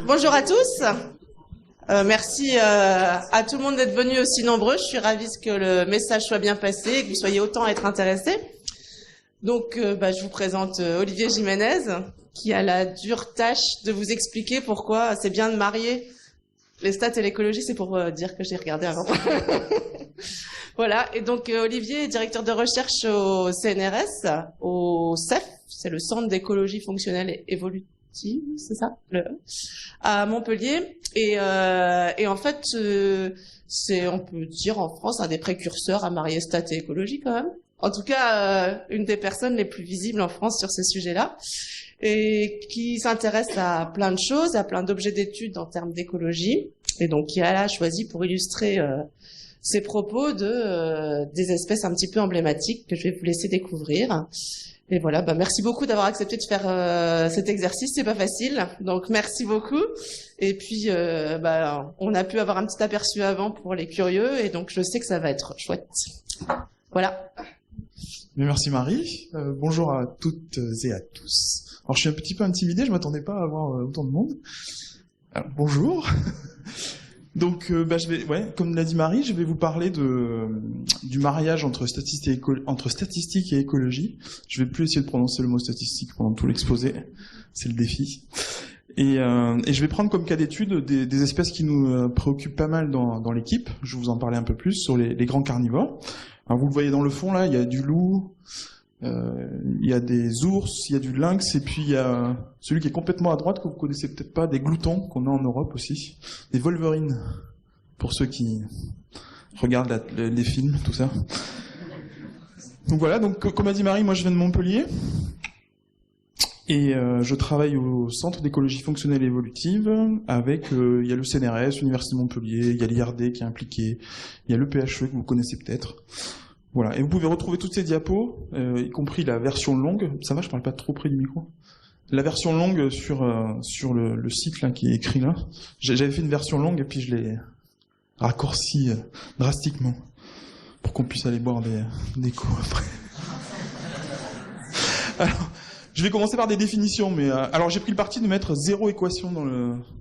Bonjour à tous. Merci à tout le monde d'être venu aussi nombreux. Je suis ravie que le message soit bien passé et que vous soyez autant à être intéressés. Donc, je vous présente Olivier Jiménez, qui a la dure tâche de vous expliquer pourquoi c'est bien de marier les stats et l'écologie. C'est pour dire que j'ai regardé avant. Voilà. Et donc, Olivier est directeur de recherche au CNRS, au CEF, c'est le Centre d'écologie fonctionnelle et évolutive. C'est ça, à Montpellier. Et en fait, c'est, on peut dire en France, un des précurseurs à marier stats et écologie quand même. En tout cas, une des personnes les plus visibles en France sur ces sujets-là, et qui s'intéresse à plein de choses, à plein d'objets d'études en termes d'écologie, et donc qui a là choisi pour illustrer ses propos des espèces un petit peu emblématiques que je vais vous laisser découvrir. Et voilà, merci beaucoup d'avoir accepté de faire cet exercice, c'est pas facile, donc merci beaucoup. Et puis, on a pu avoir un petit aperçu avant pour les curieux, et donc je sais que ça va être chouette. Voilà. Mais merci Marie, bonjour à toutes et à tous. Alors je suis un petit peu intimidé, je m'attendais pas à avoir autant de monde. Alors, bonjour. Donc, comme l'a dit Marie, je vais vous parler du mariage entre statistique et écologie. Je vais plus essayer de prononcer le mot statistique pendant tout l'exposé, c'est le défi. Et je vais prendre comme cas d'étude des espèces qui nous préoccupent pas mal dans l'équipe. Je vais vous en parler un peu plus sur les grands carnivores. Alors vous le voyez dans le fond là, il y a du loup, il y a des ours, il y a du lynx, et puis il y a celui qui est complètement à droite que vous connaissez peut-être pas, des gloutons qu'on a en Europe aussi, des wolverines, pour ceux qui regardent les films, tout ça. Donc voilà, donc comme a dit Marie, moi je viens de Montpellier, et je travaille au Centre d'écologie fonctionnelle et évolutive, avec, il y a le CNRS, l'Université de Montpellier, il y a l'IRD qui est impliqué, il y a le PHE que vous connaissez peut-être. Voilà, et vous pouvez retrouver toutes ces diapos, y compris la version longue. Ça va, je parle pas trop près du micro. La version longue sur le site là, qui est écrit là. J'avais fait une version longue et puis je l'ai raccourci drastiquement pour qu'on puisse aller boire des coups après. Alors, je vais commencer par des définitions, mais alors j'ai pris le parti de mettre 0 équation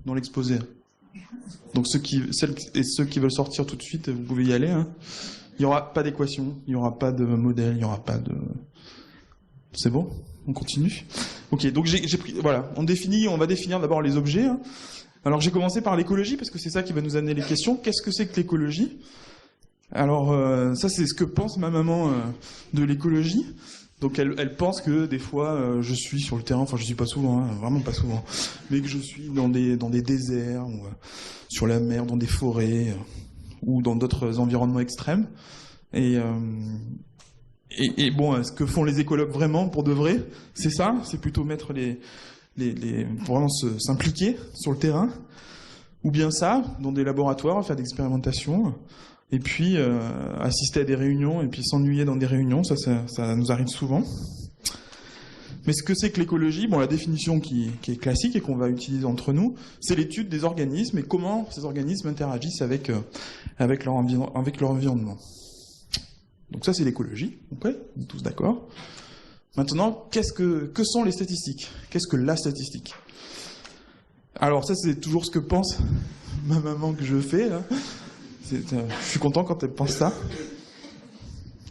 dans l'exposé. Donc ceux qui veulent sortir tout de suite, vous pouvez y aller. Hein. Il n'y aura pas d'équation, il n'y aura pas de modèle, il n'y aura pas de... C'est bon ? On continue ? Ok, donc j'ai pris... Voilà, on va définir d'abord les objets. Hein. Alors j'ai commencé par l'écologie, parce que c'est ça qui va nous amener les questions. Qu'est-ce que c'est que l'écologie ? Alors ça, c'est ce que pense ma maman de l'écologie. Donc elle pense que des fois je suis sur le terrain, enfin je suis pas souvent, hein, vraiment pas souvent, mais que je suis dans des déserts, ou, sur la mer, dans des forêts... ou dans d'autres environnements extrêmes. Et bon, ce que font les écologues vraiment, pour de vrai, c'est ça, c'est plutôt mettre pour vraiment s'impliquer sur le terrain, ou bien ça, dans des laboratoires, faire des expérimentations, et puis assister à des réunions, et puis s'ennuyer dans des réunions, ça nous arrive souvent. Mais ce que c'est que l'écologie, bon, la définition qui est classique et qu'on va utiliser entre nous, c'est l'étude des organismes et comment ces organismes interagissent avec leur environnement. Donc ça, c'est l'écologie. Ok, on est tous d'accord. Maintenant, que sont les statistiques ? Qu'est-ce que la statistique ? Alors ça, c'est toujours ce que pense ma maman que je fais. Là. Je suis content quand elle pense ça.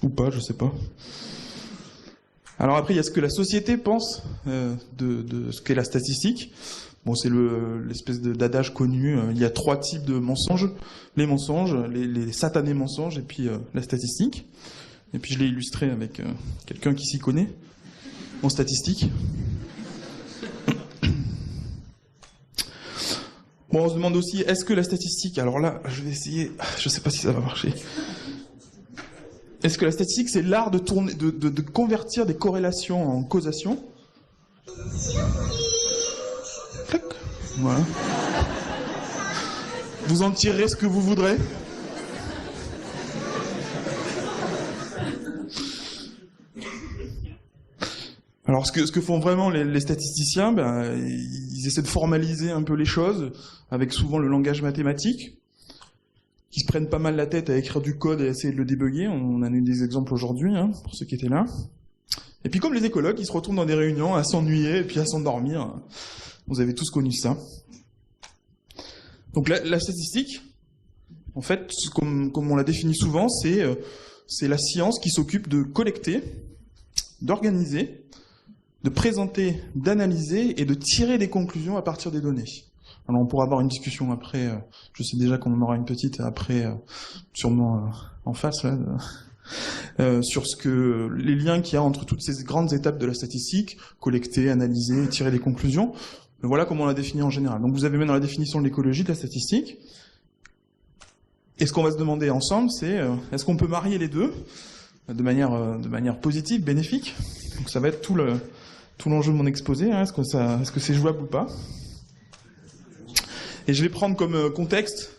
Ou pas, je sais pas. Alors après, il y a ce que la société pense de ce qu'est la statistique. Bon, c'est l'espèce d'adage connu. Il y a 3 types de mensonges. Les mensonges, les satanés mensonges, et puis la statistique. Et puis je l'ai illustré avec quelqu'un qui s'y connaît en statistique. Bon, on se demande aussi, est-ce que la statistique... Alors là, je vais essayer... Je sais pas si ça va marcher. Est-ce que la statistique, c'est l'art de convertir des corrélations en causation ? Clac. Voilà. Vous en tirerez ce que vous voudrez. Alors, ce que font vraiment les statisticiens, ils essaient de formaliser un peu les choses, avec souvent le langage mathématique. Qui se prennent pas mal la tête à écrire du code et à essayer de le débugger. On en a eu des exemples aujourd'hui, hein, pour ceux qui étaient là. Et puis comme les écologues, ils se retrouvent dans des réunions à s'ennuyer et puis à s'endormir. Vous avez tous connu ça. Donc la statistique, en fait, comme on l'a défini souvent, c'est la science qui s'occupe de collecter, d'organiser, de présenter, d'analyser et de tirer des conclusions à partir des données. Alors on pourra avoir une discussion après, je sais déjà qu'on en aura une petite après, sûrement en face, là, sur les liens qu'il y a entre toutes ces grandes étapes de la statistique, collecter, analyser, tirer des conclusions. Mais voilà comment on l'a défini en général. Donc vous avez même dans la définition de l'écologie de la statistique. Et ce qu'on va se demander ensemble, c'est est-ce qu'on peut marier les deux de manière positive, bénéfique. Donc ça va être tout l'enjeu de mon exposé. Hein. Est-ce que c'est jouable ou pas? Et je vais prendre comme contexte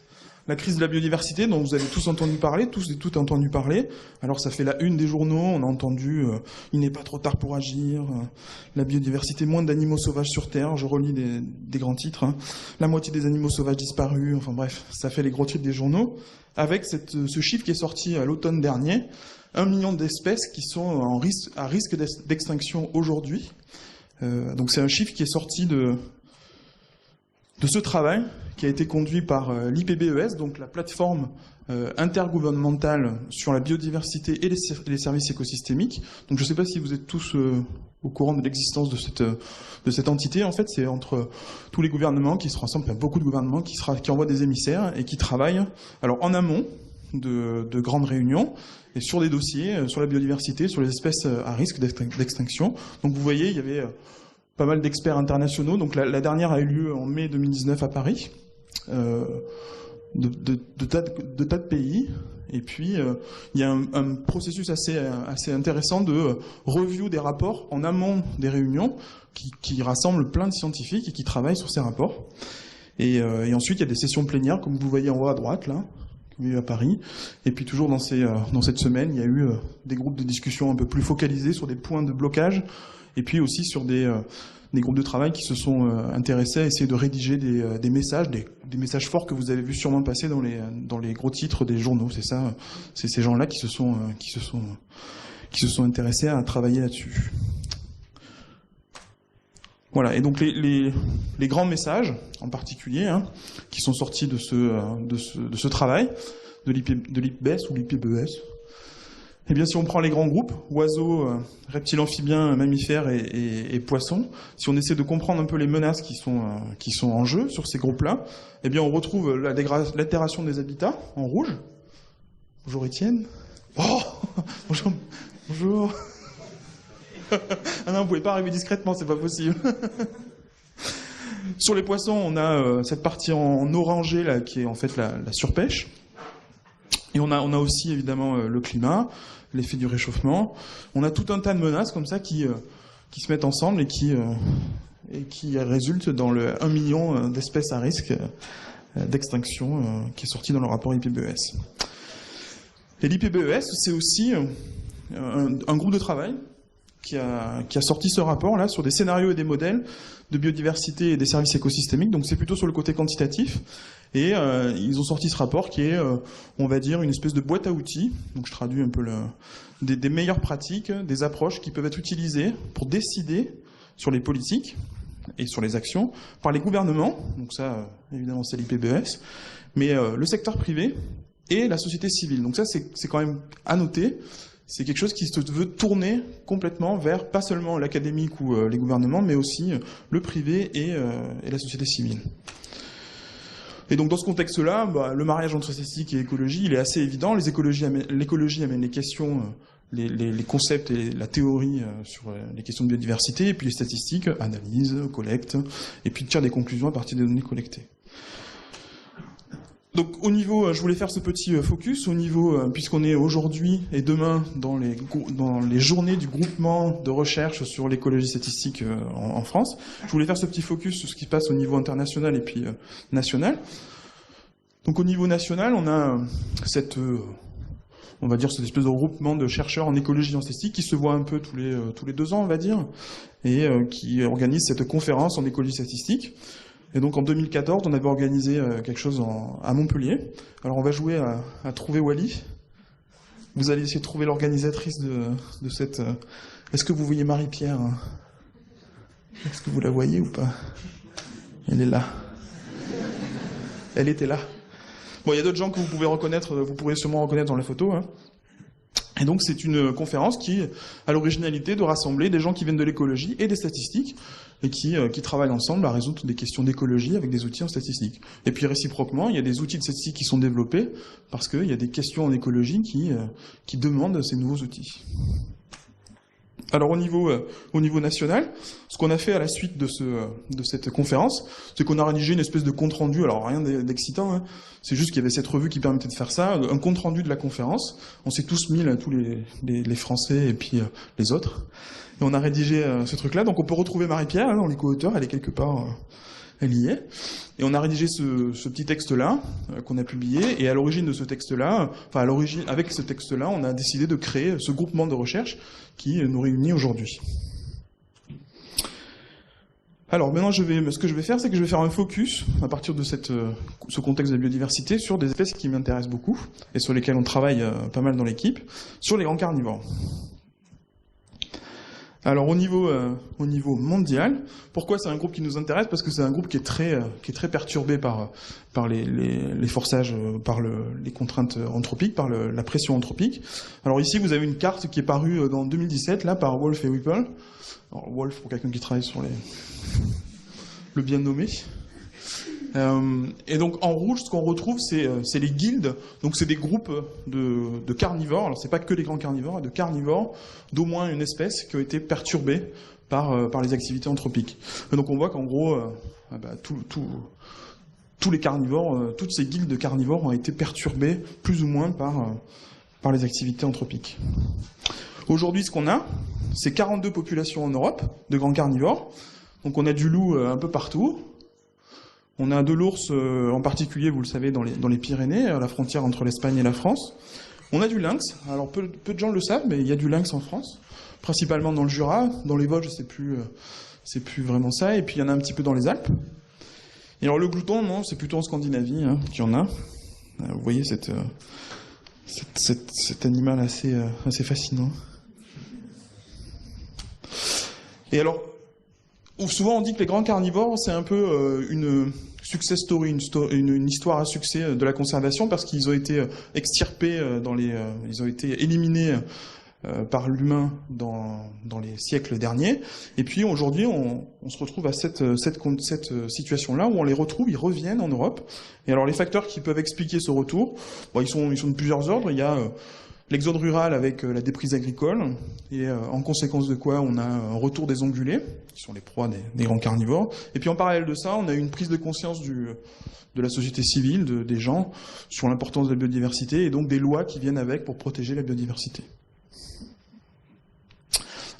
la crise de la biodiversité dont vous avez tous entendu parler, tous et toutes entendu parler. Alors ça fait la une des journaux, on a entendu il n'est pas trop tard pour agir, la biodiversité, moins d'animaux sauvages sur Terre, je relis des grands titres, hein. La moitié des animaux sauvages disparus, enfin bref, ça fait les gros titres des journaux, avec ce chiffre qui est sorti à l'automne dernier, 1 million d'espèces qui sont à risque d'extinction aujourd'hui. Donc c'est un chiffre qui est sorti de ce travail qui a été conduit par l'IPBES, donc la plateforme intergouvernementale sur la biodiversité et les services écosystémiques. Donc je ne sais pas si vous êtes tous au courant de l'existence de cette entité. En fait, c'est entre tous les gouvernements qui se rassemblent, il y a beaucoup de gouvernements qui envoient des émissaires et qui travaillent alors en amont de grandes réunions et sur des dossiers, sur la biodiversité, sur les espèces à risque d'extinction. Donc vous voyez, il y avait pas mal d'experts internationaux. Donc la dernière a eu lieu en mai 2019 à Paris, de tas de pays. Et puis il y a un processus assez intéressant de review des rapports en amont des réunions qui rassemble plein de scientifiques et qui travaillent sur ces rapports. Et ensuite il y a des sessions plénières comme vous voyez en haut à droite là, à Paris. Et puis toujours dans cette semaine, il y a eu des groupes de discussion un peu plus focalisés sur des points de blocage. Et puis aussi sur des groupes de travail qui se sont intéressés à essayer de rédiger des messages, des messages forts que vous avez vu sûrement passer dans les gros titres des journaux. C'est ça, c'est ces gens-là qui se sont intéressés à travailler là-dessus. Voilà. Et donc les grands messages, en particulier, hein, qui sont sortis de ce travail de l'IPBES ou l'IPBES. Eh bien, si on prend les grands groupes, oiseaux, reptiles, amphibiens, mammifères et poissons, si on essaie de comprendre un peu les menaces qui sont en jeu sur ces groupes-là, eh bien, on retrouve l'altération des habitats en rouge. Bonjour Étienne. Oh, bonjour. Bonjour. Ah non, vous pouvez pas arriver discrètement, c'est pas possible. Sur les poissons, on a cette partie en orangé là, qui est en fait la surpêche. Et on a aussi évidemment le climat, l'effet du réchauffement. On a tout un tas de menaces comme ça qui se mettent ensemble et qui résultent dans le 1 million d'espèces à risque d'extinction qui est sorti dans le rapport IPBES. Et l'IPBES, c'est aussi un groupe de travail qui a sorti ce rapport-là sur des scénarios et des modèles de biodiversité et des services écosystémiques. Donc c'est plutôt sur le côté quantitatif. Et ils ont sorti ce rapport qui est, on va dire, une espèce de boîte à outils. Donc je traduis un peu des meilleures pratiques, des approches qui peuvent être utilisées pour décider sur les politiques et sur les actions par les gouvernements. Donc ça, évidemment, c'est l'IPBES. Mais le secteur privé et la société civile. Donc ça, c'est quand même à noter. C'est quelque chose qui se veut tourner complètement vers pas seulement l'académique ou les gouvernements, mais aussi le privé et la société civile. Et donc dans ce contexte-là, le mariage entre statistique et écologie, il est assez évident. L'écologie amène les questions, les concepts et la théorie sur les questions de biodiversité, et puis les statistiques analysent, collectent, et puis tirent des conclusions à partir des données collectées. Donc au niveau, je voulais faire ce petit focus au niveau, puisqu'on est aujourd'hui et demain dans les journées du groupement de recherche sur l'écologie statistique en France, je voulais faire ce petit focus sur ce qui se passe au niveau international et puis national. Donc au niveau national, on a on va dire cette espèce de regroupement de chercheurs en écologie et en statistique qui se voit un peu tous les 2 ans, on va dire, et qui organise cette conférence en écologie statistique. Et donc en 2014, on avait organisé quelque chose à Montpellier. Alors on va jouer à trouver Wally. Vous allez essayer de trouver l'organisatrice de cette... Est-ce que vous voyez Marie-Pierre? Est-ce que vous la voyez ou pas? Elle est là. Elle était là. Bon, il y a d'autres gens que vous pouvez reconnaître, vous pourrez sûrement reconnaître dans la photo. Hein. Et donc c'est une conférence qui a l'originalité de rassembler des gens qui viennent de l'écologie et des statistiques et qui travaillent ensemble à résoudre des questions d'écologie avec des outils en statistique. Et puis réciproquement, il y a des outils de statistique qui sont développés parce qu'il y a des questions en écologie qui demandent ces nouveaux outils. Alors au niveau national, ce qu'on a fait à la suite de cette conférence, c'est qu'on a rédigé une espèce de compte-rendu, alors rien d'excitant, hein, c'est juste qu'il y avait cette revue qui permettait de faire ça, un compte-rendu de la conférence. On s'est tous mis, là, tous les Français et puis les autres, et on a rédigé ce truc-là. Donc on peut retrouver Marie-Pierre, hein, dans les co-auteurs, elle est quelque part... Elle y est. Et on a rédigé ce petit texte-là qu'on a publié. Et à l'origine de ce texte-là, avec ce texte-là, on a décidé de créer ce groupement de recherche qui nous réunit aujourd'hui. Alors maintenant, ce que je vais faire, c'est que je vais faire un focus à partir de ce contexte de la biodiversité sur des espèces qui m'intéressent beaucoup et sur lesquelles on travaille pas mal dans l'équipe, sur les grands carnivores. Alors au niveau mondial, pourquoi c'est un groupe qui nous intéresse? Parce que c'est un groupe qui est très perturbé par les forçages, par les contraintes anthropiques, par la pression anthropique. Alors ici vous avez une carte qui est parue dans 2017 là par Wolf et Whipple. Alors Wolf pour quelqu'un qui travaille sur le bien nommé. Et donc en rouge, ce qu'on retrouve, c'est les guildes. Donc c'est des groupes de carnivores. Alors c'est pas que les grands carnivores, de carnivores d'au moins une espèce qui ont été perturbés par les activités anthropiques. Et donc on voit qu'en gros, tous les carnivores, toutes ces guildes de carnivores ont été perturbées plus ou moins par les activités anthropiques. Aujourd'hui, ce qu'on a, c'est 42 populations en Europe de grands carnivores. Donc on a du loup un peu partout. On a de l'ours, en particulier, vous le savez, dans les Pyrénées, à la frontière entre l'Espagne et la France. On a du lynx. Alors, peu de gens le savent, mais il y a du lynx en France, principalement dans le Jura. Dans les Vosges, c'est plus vraiment ça. Et puis, il y en a un petit peu dans les Alpes. Et alors, le glouton, non, c'est plutôt en Scandinavie qu'il y en a. Vous voyez cet animal assez fascinant. Et alors, souvent on dit que les grands carnivores, c'est un peu une success story, une histoire à succès de la conservation parce qu'ils ont été extirpés ils ont été éliminés par l'humain dans les siècles derniers. Et puis aujourd'hui, on se retrouve à cette situation-là où on les retrouve, ils reviennent en Europe. Et alors les facteurs qui peuvent expliquer ce retour, ils sont de plusieurs ordres. Il y a l'exode rural avec la déprise agricole, et en conséquence de quoi on a un retour des ongulés, qui sont les proies des grands carnivores. Et puis en parallèle de ça, on a une prise de conscience de la société civile, des gens, sur l'importance de la biodiversité, et donc des lois qui viennent avec pour protéger la biodiversité.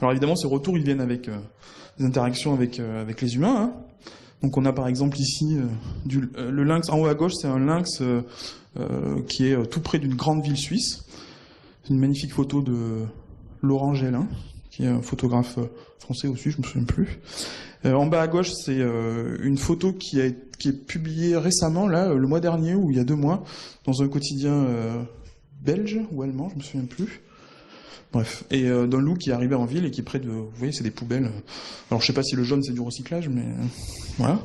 Alors évidemment, ces retours, ils viennent avec des interactions avec les humains. Hein. Donc on a par exemple ici le lynx, en haut à gauche, c'est un lynx qui est tout près d'une grande ville suisse. C'est une magnifique photo de Laurent Gélin, qui est un photographe français aussi, je ne me souviens plus. En bas à gauche, c'est une photo qui est publiée récemment, là, le mois dernier, ou il y a 2 mois, dans un quotidien belge ou allemand, je ne me souviens plus. Bref, et d'un loup qui est arrivé en ville et qui est près de... Vous voyez, c'est des poubelles. Alors je sais pas si le jaune c'est du recyclage, mais voilà.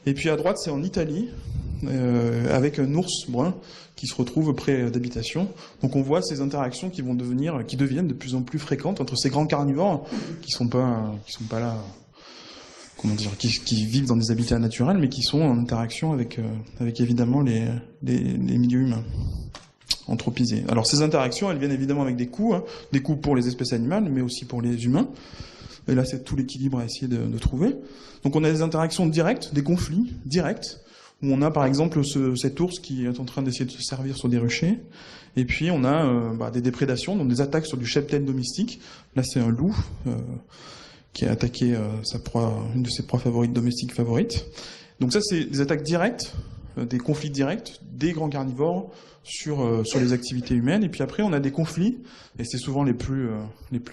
Et puis à droite, c'est en Italie, avec un ours brun qui se retrouve près d'habitations. Donc on voit ces interactions qui deviennent de plus en plus fréquentes entre ces grands carnivores qui sont pas là, comment dire, qui vivent dans des habitats naturels, mais qui sont en interaction avec évidemment les milieux humains anthropisés. Alors ces interactions, elles viennent évidemment avec des coûts pour les espèces animales, mais aussi pour les humains. Et là, c'est tout l'équilibre à essayer de trouver. Donc on a des interactions directes, des conflits directs, où on a par exemple cet ours qui est en train d'essayer de se servir sur des ruchers, et puis on a des déprédations, donc des attaques sur du cheptel domestique. Là, c'est un loup qui a attaqué une de ses proies domestiques favorites. Donc ça, c'est des attaques directes, des conflits directs des grands carnivores sur les activités humaines. Et puis après, on a des conflits, et c'est souvent les plus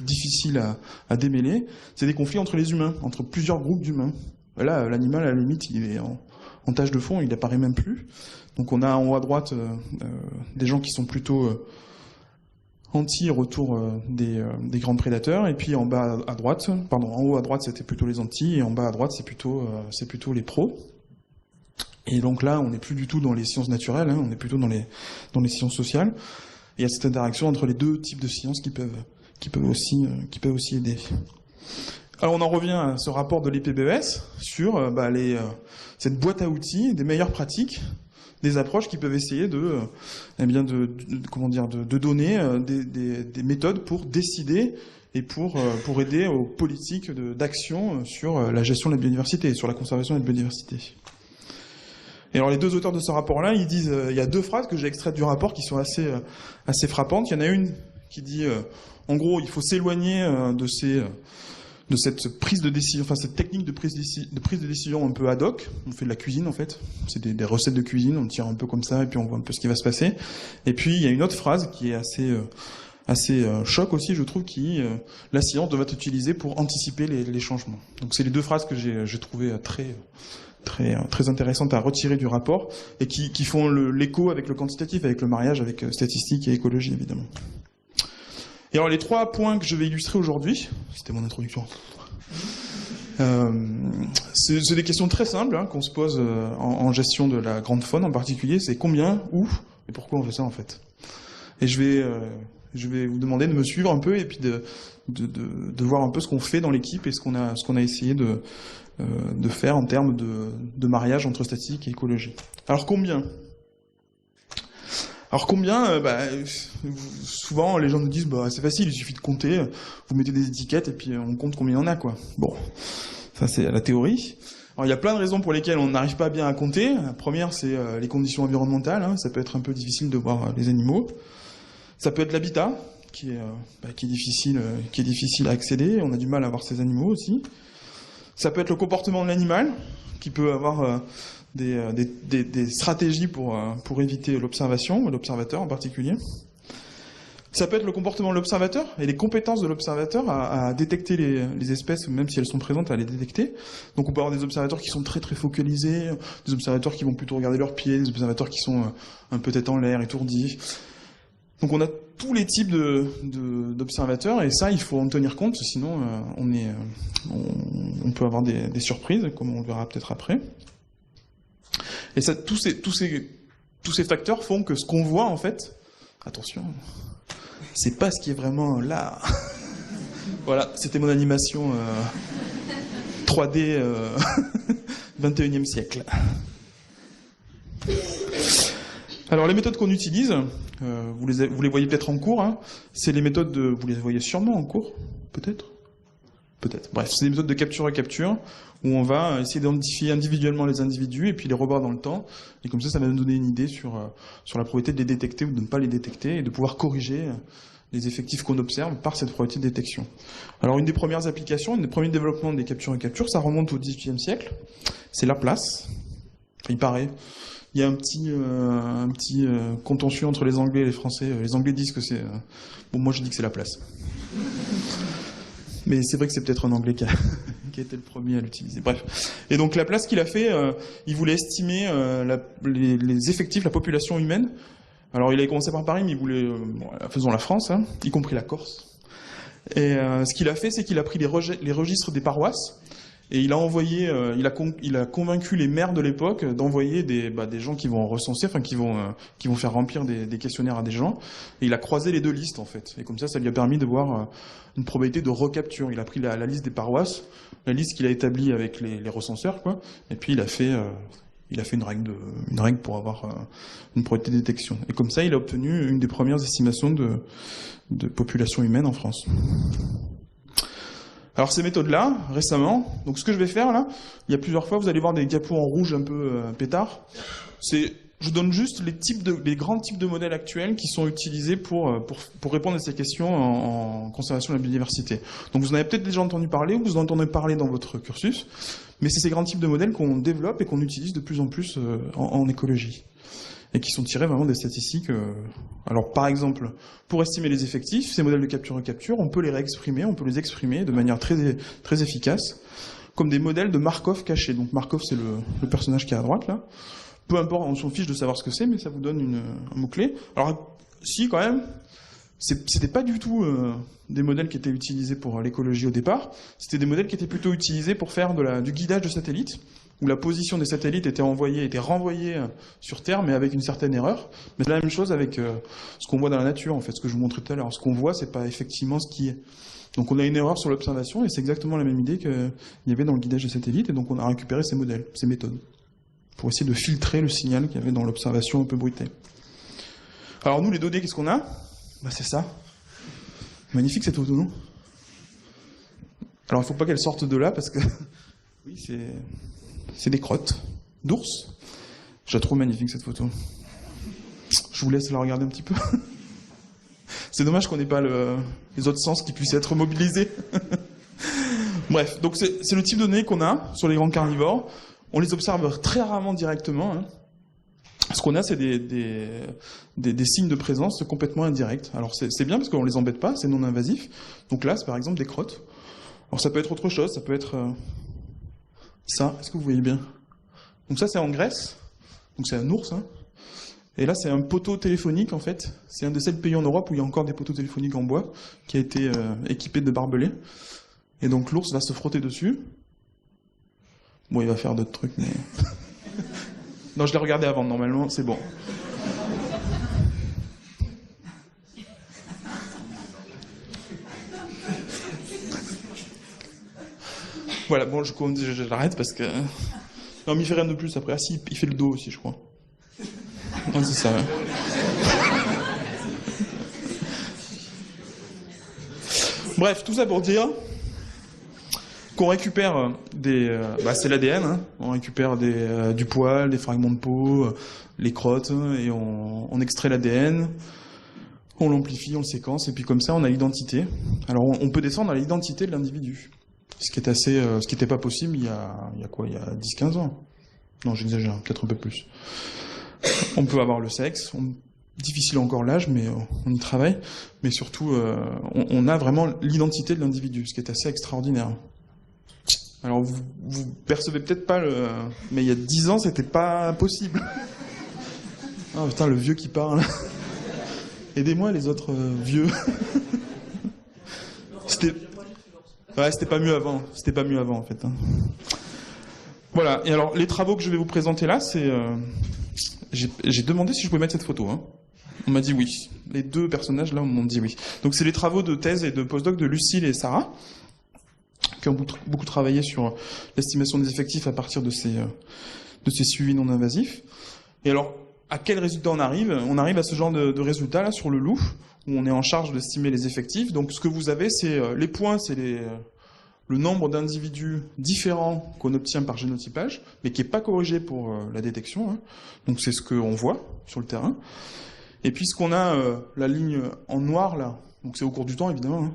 difficiles à démêler, c'est des conflits entre les humains, entre plusieurs groupes d'humains. Là, l'animal, à la limite, il est en tâche de fond, il n'apparaît même plus. Donc on a en haut à droite des gens qui sont plutôt anti-retour des grands prédateurs, et puis en haut à droite, c'était plutôt les anti, et en bas à droite, c'est plutôt les pros. Et donc là, on n'est plus du tout dans les sciences naturelles, on est plutôt dans les sciences sociales. Et il y a cette interaction entre les deux types de sciences qui peuvent aussi aider. Alors on en revient à ce rapport de l'IPBES sur cette boîte à outils, des meilleures pratiques, des approches qui peuvent essayer de donner des méthodes pour décider et pour aider aux politiques d'action sur la gestion de la biodiversité et sur la conservation de la biodiversité. Et alors les deux auteurs de ce rapport-là, ils disent, il y a deux phrases que j'ai extraites du rapport qui sont assez frappantes. Il y en a une qui dit, en gros, il faut s'éloigner de cette prise de décision, enfin cette technique de prise de décision un peu ad hoc. On fait de la cuisine en fait, c'est des recettes de cuisine, on tire un peu comme ça et puis on voit un peu ce qui va se passer. Et puis il y a une autre phrase qui est assez choc aussi, je trouve, qui la science doit être utilisée pour anticiper les changements. Donc c'est les deux phrases que j'ai trouvées très intéressantes à retirer du rapport et qui font l'écho avec le quantitatif, avec le mariage, avec statistique et écologie évidemment. Et alors les trois points que je vais illustrer aujourd'hui, c'était mon introduction, c'est des questions très simples qu'on se pose en gestion de la grande faune en particulier, c'est combien, où et pourquoi on fait ça en fait. Et je vais vous demander de me suivre un peu et puis de voir un peu ce qu'on fait dans l'équipe et ce qu'on a essayé de faire en termes de mariage entre statistique et écologie. Alors combien ? Souvent les gens nous disent c'est facile, il suffit de compter, vous mettez des étiquettes et puis on compte combien il y en a quoi. Bon, ça c'est la théorie. Alors il y a plein de raisons pour lesquelles on n'arrive pas bien à compter. La première c'est les conditions environnementales, ça peut être un peu difficile de voir les animaux. Ça peut être l'habitat qui est difficile à accéder, on a du mal à voir ces animaux aussi. Ça peut être le comportement de l'animal qui peut avoir des stratégies pour éviter l'observation, l'observateur en particulier. Ça peut être le comportement de l'observateur et les compétences de l'observateur à détecter les espèces, même si elles sont présentes, à les détecter. Donc on peut avoir des observateurs qui sont très très focalisés, des observateurs qui vont plutôt regarder leurs pieds, des observateurs qui sont un peu tête en l'air, étourdis. Donc on a tous les types d'observateurs et ça il faut en tenir compte, sinon on peut avoir des surprises, comme on le verra peut-être après. Et ça, tous ces facteurs font que ce qu'on voit en fait, attention, c'est pas ce qui est vraiment là. Voilà, c'était mon animation 3D 21e siècle. Alors les méthodes qu'on utilise, vous les voyez peut-être en cours, c'est les méthodes vous les voyez sûrement en cours, peut-être. Bref, c'est des méthodes de capture-recapture où on va essayer d'identifier individuellement les individus et puis les revoir dans le temps. Et comme ça va nous donner une idée sur la probabilité de les détecter ou de ne pas les détecter et de pouvoir corriger les effectifs qu'on observe par cette probabilité de détection. Alors une des premières applications, un des premiers développements des capture-recapture, ça remonte au XVIIIe siècle. C'est Laplace. Il paraît. Il y a un petit contentieux entre les Anglais et les Français. Les Anglais disent que c'est... Bon, moi je dis que c'est Laplace. Mais c'est vrai que c'est peut-être un Anglais qui a été le premier à l'utiliser. Bref. Et donc Laplace, qu'il a fait, il voulait estimer les effectifs, la population humaine. Alors il avait commencé par Paris, mais il voulait, faisons la France, y compris la Corse. Et ce qu'il a fait, c'est qu'il a pris les registres des paroisses, et il a envoyé, il a convaincu les maires de l'époque d'envoyer des gens qui vont recenser, enfin qui vont faire remplir des questionnaires à des gens. Et il a croisé les deux listes en fait. Et comme ça lui a permis de voir une probabilité de recapture. Il a pris la liste des paroisses, la liste qu'il a établie avec les recenseurs, quoi. Et puis il a fait une règle pour avoir une probabilité de détection. Et comme ça, il a obtenu une des premières estimations de population humaine en France. Alors ces méthodes-là, récemment, donc ce que je vais faire là, il y a plusieurs fois, vous allez voir des diapos en rouge un peu pétard. Je vous donne juste les grands types de modèles actuels qui sont utilisés pour répondre à ces questions en conservation de la biodiversité. Donc vous en avez peut-être déjà entendu parler, ou vous en entendez parler dans votre cursus, mais c'est ces grands types de modèles qu'on développe et qu'on utilise de plus en plus en écologie. Et qui sont tirés vraiment des statistiques. Alors par exemple, pour estimer les effectifs, ces modèles de capture-recapture, on peut les réexprimer, on peut les exprimer de manière très, très efficace, comme des modèles de Markov cachés. Donc Markov, c'est le personnage qui est à droite, là. Peu importe, on s'en fiche de savoir ce que c'est, mais ça vous donne un mot-clé. Alors, si, quand même, c'était pas du tout des modèles qui étaient utilisés pour l'écologie au départ, c'était des modèles qui étaient plutôt utilisés pour faire du guidage de satellites. où la position des satellites était renvoyée sur Terre, mais avec une certaine erreur. Mais c'est la même chose avec ce qu'on voit dans la nature, en fait, ce que je vous montrais tout à l'heure. Ce qu'on voit, c'est pas effectivement ce qui est. Donc on a une erreur sur l'observation, et c'est exactement la même idée qu'il y avait dans le guidage des satellites, et donc on a récupéré ces modèles, ces méthodes, pour essayer de filtrer le signal qu'il y avait dans l'observation un peu bruitée. Alors nous, les données, qu'est-ce qu'on a? Bah, c'est ça. Magnifique cette photo, non? Alors il faut pas qu'elle sorte de là, parce que oui, c'est des crottes d'ours. Je la trouve magnifique cette photo. Je vous laisse la regarder un petit peu. C'est dommage qu'on n'ait pas les autres sens qui puissent être mobilisés. Bref, donc c'est le type de données qu'on a sur les grands carnivores. On les observe très rarement directement. Hein. Ce qu'on a, c'est des signes de présence complètement indirects. Alors c'est bien parce qu'on les embête pas, c'est non invasif. Donc là, c'est par exemple des crottes. Alors ça peut être autre chose, ça peut être ça. Est-ce que vous voyez bien? Donc ça, c'est en Grèce. Donc c'est un ours. Hein. Et là, c'est un poteau téléphonique, en fait. C'est un des seuls pays en Europe où il y a encore des poteaux téléphoniques en bois, qui a été équipé de barbelés. Et donc l'ours va se frotter dessus. Bon, il va faire d'autres trucs, mais... Non, je l'ai regardé avant, normalement, c'est bon. Voilà, bon, j'arrête parce que... Non, mais il fait rien de plus après. Ah si, il fait le dos aussi, je crois. Non, c'est ça. Bref, tout ça pour dire qu'on récupère c'est l'ADN, hein. On récupère du poil, des fragments de peau, les crottes, et on extrait l'ADN, on l'amplifie, on le séquence, et puis comme ça on a l'identité. Alors on peut descendre à l'identité de l'individu, ce qui n'était pas possible il y a 10-15 ans. Non, j'exagère, peut-être un peu plus. On peut avoir le sexe, difficile encore l'âge, mais on y travaille. Mais surtout, on a vraiment l'identité de l'individu, ce qui est assez extraordinaire. Alors, vous percevez peut-être pas mais il y a 10 ans, c'était pas possible. Ah putain, le vieux qui parle. Aidez-moi, les autres vieux. C'était pas mieux avant. C'était pas mieux avant, en fait. Hein. Voilà. Et alors, les travaux que je vais vous présenter là, c'est... J'ai demandé si je pouvais mettre cette photo. Hein. On m'a dit oui. Les deux personnages là m'ont dit oui. Donc c'est les travaux de thèse et de postdoc de Lucille et Sarah, qui ont beaucoup travaillé sur l'estimation des effectifs à partir de ces suivis non invasifs. Et alors, à quel résultat on arrive? On arrive à ce genre de résultat là sur le loup, où on est en charge d'estimer les effectifs. Donc ce que vous avez, c'est les points, c'est le nombre d'individus différents qu'on obtient par génotypage, mais qui n'est pas corrigé pour la détection. Hein. Donc c'est ce qu'on voit sur le terrain. Et puis ce qu'on a, la ligne en noir là, donc c'est au cours du temps évidemment, hein.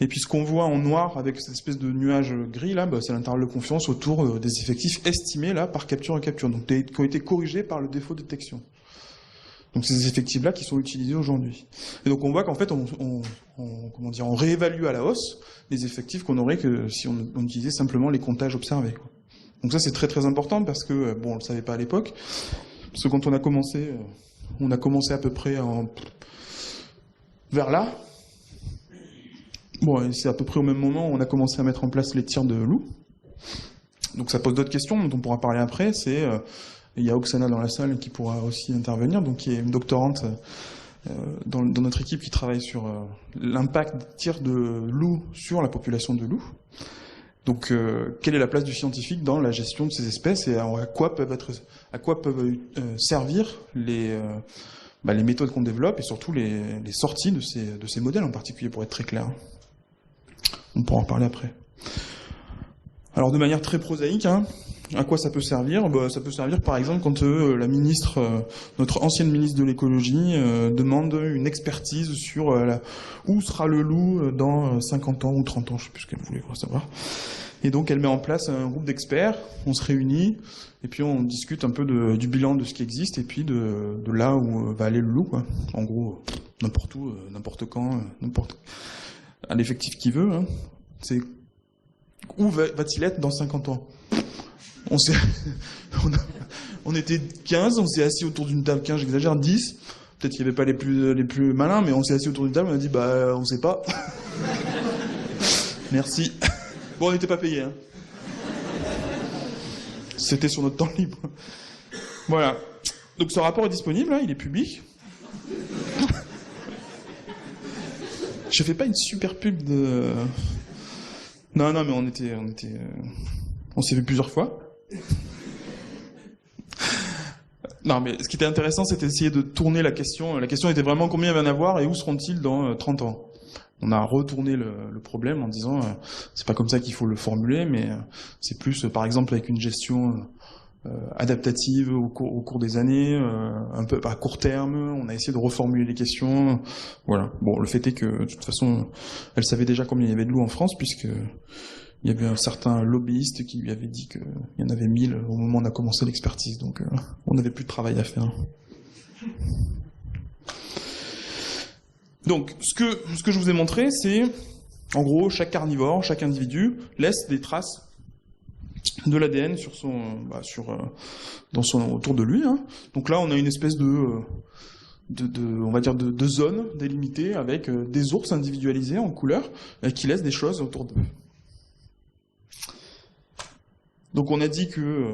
Et puis ce qu'on voit en noir avec cette espèce de nuage gris là, c'est l'intervalle de confiance autour des effectifs estimés là par capture à capture, donc qui ont été corrigés par le défaut de détection. Donc c'est ces effectifs-là qui sont utilisés aujourd'hui. Et donc on voit qu'en fait on réévalue à la hausse les effectifs qu'on aurait que si on utilisait simplement les comptages observés. Quoi. Donc ça c'est très très important parce que on le savait pas à l'époque. Parce que quand on a commencé à peu près vers là. Bon, c'est à peu près au même moment où on a commencé à mettre en place les tirs de loup. Donc ça pose d'autres questions dont on pourra parler après. Il y a Oksana dans la salle qui pourra aussi intervenir, donc qui est une doctorante dans notre équipe qui travaille sur l'impact des tirs de loup sur la population de loups. Donc, quelle est la place du scientifique dans la gestion de ces espèces et à quoi peuvent servir les méthodes qu'on développe et surtout les sorties de ces modèles en particulier, pour être très clair. On pourra en parler après. Alors, de manière très prosaïque, hein, à quoi ça peut servir? Ça peut servir par exemple quand la ministre, notre ancienne ministre de l'écologie, demande une expertise sur où sera le loup dans 50 ans ou 30 ans, je ne sais plus ce qu'elle voulait savoir. Et donc elle met en place un groupe d'experts, on se réunit, et puis on discute un peu du bilan de ce qui existe, et puis de là où va aller le loup, quoi. En gros, n'importe où, n'importe quand, à l'effectif qu'il veut. Hein. C'est où va-t-il être dans 50 ans? On était 15, on s'est assis autour d'une table, 15, j'exagère, 10. Peut-être qu'il n'y avait pas les plus malins, mais on s'est assis autour d'une table, on a dit, on sait pas. Merci. Bon, on n'était pas payés, hein. C'était sur notre temps libre. Voilà. Donc ce rapport est disponible, hein, il est public. Je fais pas une super pub de... Non, mais on s'est vu plusieurs fois. Non, mais ce qui était intéressant, c'était d'essayer de tourner la question. La question était vraiment combien il va y en avoir et où seront-ils dans 30 ans. On a retourné le problème en disant c'est pas comme ça qu'il faut le formuler, mais c'est plus, par exemple, avec une gestion adaptative au cours des années, un peu à court terme. On a essayé de reformuler les questions. Voilà. Bon, le fait est que, de toute façon, elle savait déjà combien il y avait de loups en France, puisque il y avait un certain lobbyiste qui lui avait dit qu'il y en avait 1000 au moment où on a commencé l'expertise. Donc, on n'avait plus de travail à faire. Donc, ce que je vous ai montré, c'est, en gros, chaque carnivore, chaque individu laisse des traces de l'ADN autour de lui. Hein. Donc là, on a une espèce on va dire de zone délimitée avec des ours individualisés en couleur qui laissent des choses autour d'eux. Donc on a dit que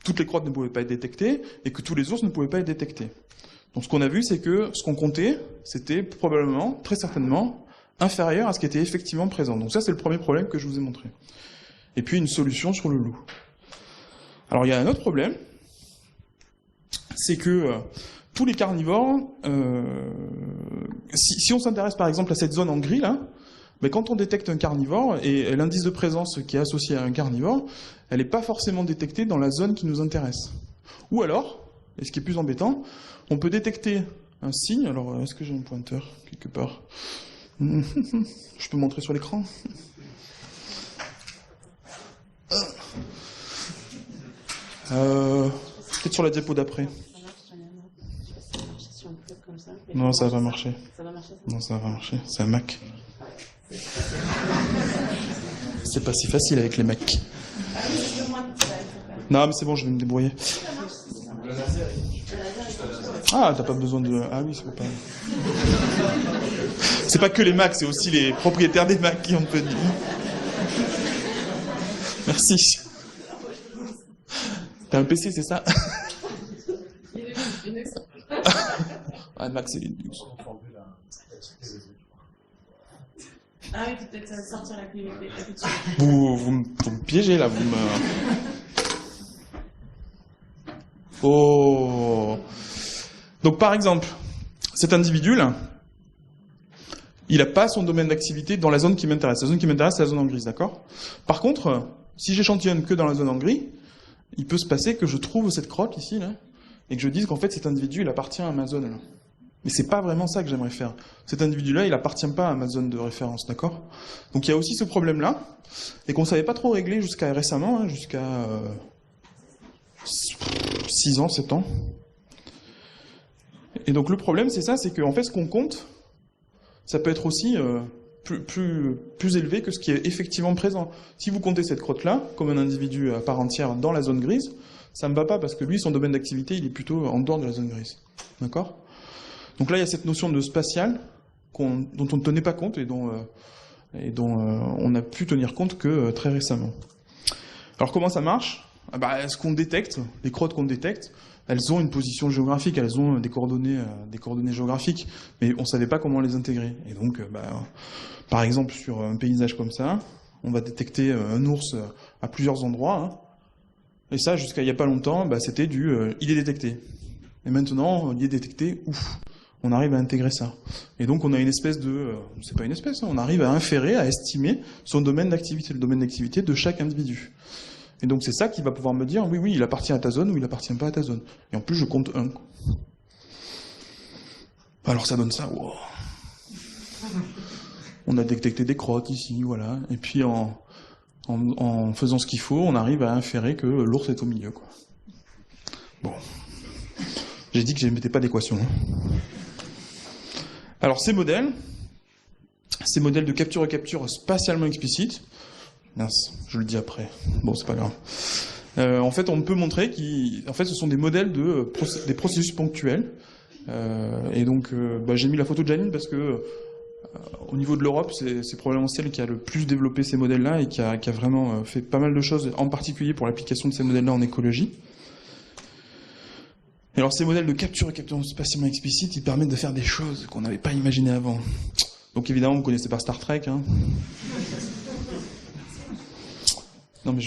toutes les crottes ne pouvaient pas être détectées et que tous les ours ne pouvaient pas être détectés. Donc ce qu'on a vu, c'est que ce qu'on comptait, c'était probablement, très certainement, inférieur à ce qui était effectivement présent. Donc ça, c'est le premier problème que je vous ai montré. Et puis une solution sur le loup. Alors il y a un autre problème, c'est que tous les carnivores, si on s'intéresse par exemple à cette zone en gris là, mais quand on détecte un carnivore, et l'indice de présence qui est associé à un carnivore, elle n'est pas forcément détectée dans la zone qui nous intéresse. Ou alors, et ce qui est plus embêtant, on peut détecter un signe. Alors, est-ce que j'ai un pointeur quelque part? Je peux montrer sur l'écran? Peut-être sur la diapo d'après. Non, ça va pas marcher. Non, ça va pas marcher. C'est un Mac. C'est pas si facile avec les Macs. Non, mais c'est bon, je vais me débrouiller. Ah, t'as pas besoin de... Ah oui, c'est pas... C'est pas que les Macs, c'est aussi les propriétaires des Macs qui ont peu de... Merci. T'as un PC, c'est ça? Ah, Mac, c'est Linux. Ah oui, peut-être sortir la clé. Vous me piégez, là, vous me... Oh. Donc, par exemple, cet individu-là, il n'a pas son domaine d'activité dans la zone qui m'intéresse. La zone qui m'intéresse, c'est la zone en grise, d'accord? Par contre, si j'échantillonne que dans la zone en gris, il peut se passer que je trouve cette crotte ici, là, et que je dise qu'en fait, cet individu, il appartient à ma zone, là. Mais c'est pas vraiment ça que j'aimerais faire. Cet individu-là, il appartient pas à ma zone de référence, d'accord? Donc il y a aussi ce problème-là, et qu'on savait pas trop régler jusqu'à récemment, hein, jusqu'à 6 ans, 7 ans. Et donc le problème, c'est ça, c'est qu'en fait, ce qu'on compte, ça peut être aussi plus élevé que ce qui est effectivement présent. Si vous comptez cette crotte-là, comme un individu à part entière dans la zone grise, ça me va pas, parce que lui, son domaine d'activité, il est plutôt en dehors de la zone grise. D'accord? Donc là, il y a cette notion de spatial dont on ne tenait pas compte et dont on a pu tenir compte que très récemment. Alors comment ça marche? Ce qu'on détecte, les crottes qu'on détecte, elles ont une position géographique, elles ont des coordonnées géographiques, mais on ne savait pas comment les intégrer. Et donc, par exemple, sur un paysage comme ça, on va détecter un ours à plusieurs endroits, hein, et ça, jusqu'à il n'y a pas longtemps, c'était il est détecté. Et maintenant, il est détecté, ouf. On arrive à intégrer ça. Et donc on a une espèce de... c'est pas une espèce, hein, on arrive à inférer, à estimer son domaine d'activité, le domaine d'activité de chaque individu. Et donc c'est ça qui va pouvoir me dire, oui, il appartient à ta zone ou il appartient pas à ta zone. Et en plus je compte 1. Alors ça donne ça, wow. On a détecté des crottes ici, voilà. Et puis en faisant ce qu'il faut, on arrive à inférer que l'ours est au milieu, quoi. Bon. J'ai dit que je ne mettais pas d'équation. Hein. Alors ces modèles de capture-recapture spatialement explicite, mince, je le dis après, bon c'est pas grave. En fait on peut montrer qu'en fait ce sont des modèles des processus ponctuels. Et donc j'ai mis la photo de Janine parce que Au niveau de l'Europe, c'est probablement celle qui a le plus développé ces modèles-là et qui a vraiment fait pas mal de choses, en particulier pour l'application de ces modèles-là en écologie. Et alors ces modèles de capture et capture spatialement explicite, ils permettent de faire des choses qu'on n'avait pas imaginées avant. Donc évidemment, vous connaissez pas Star Trek, hein. Non mais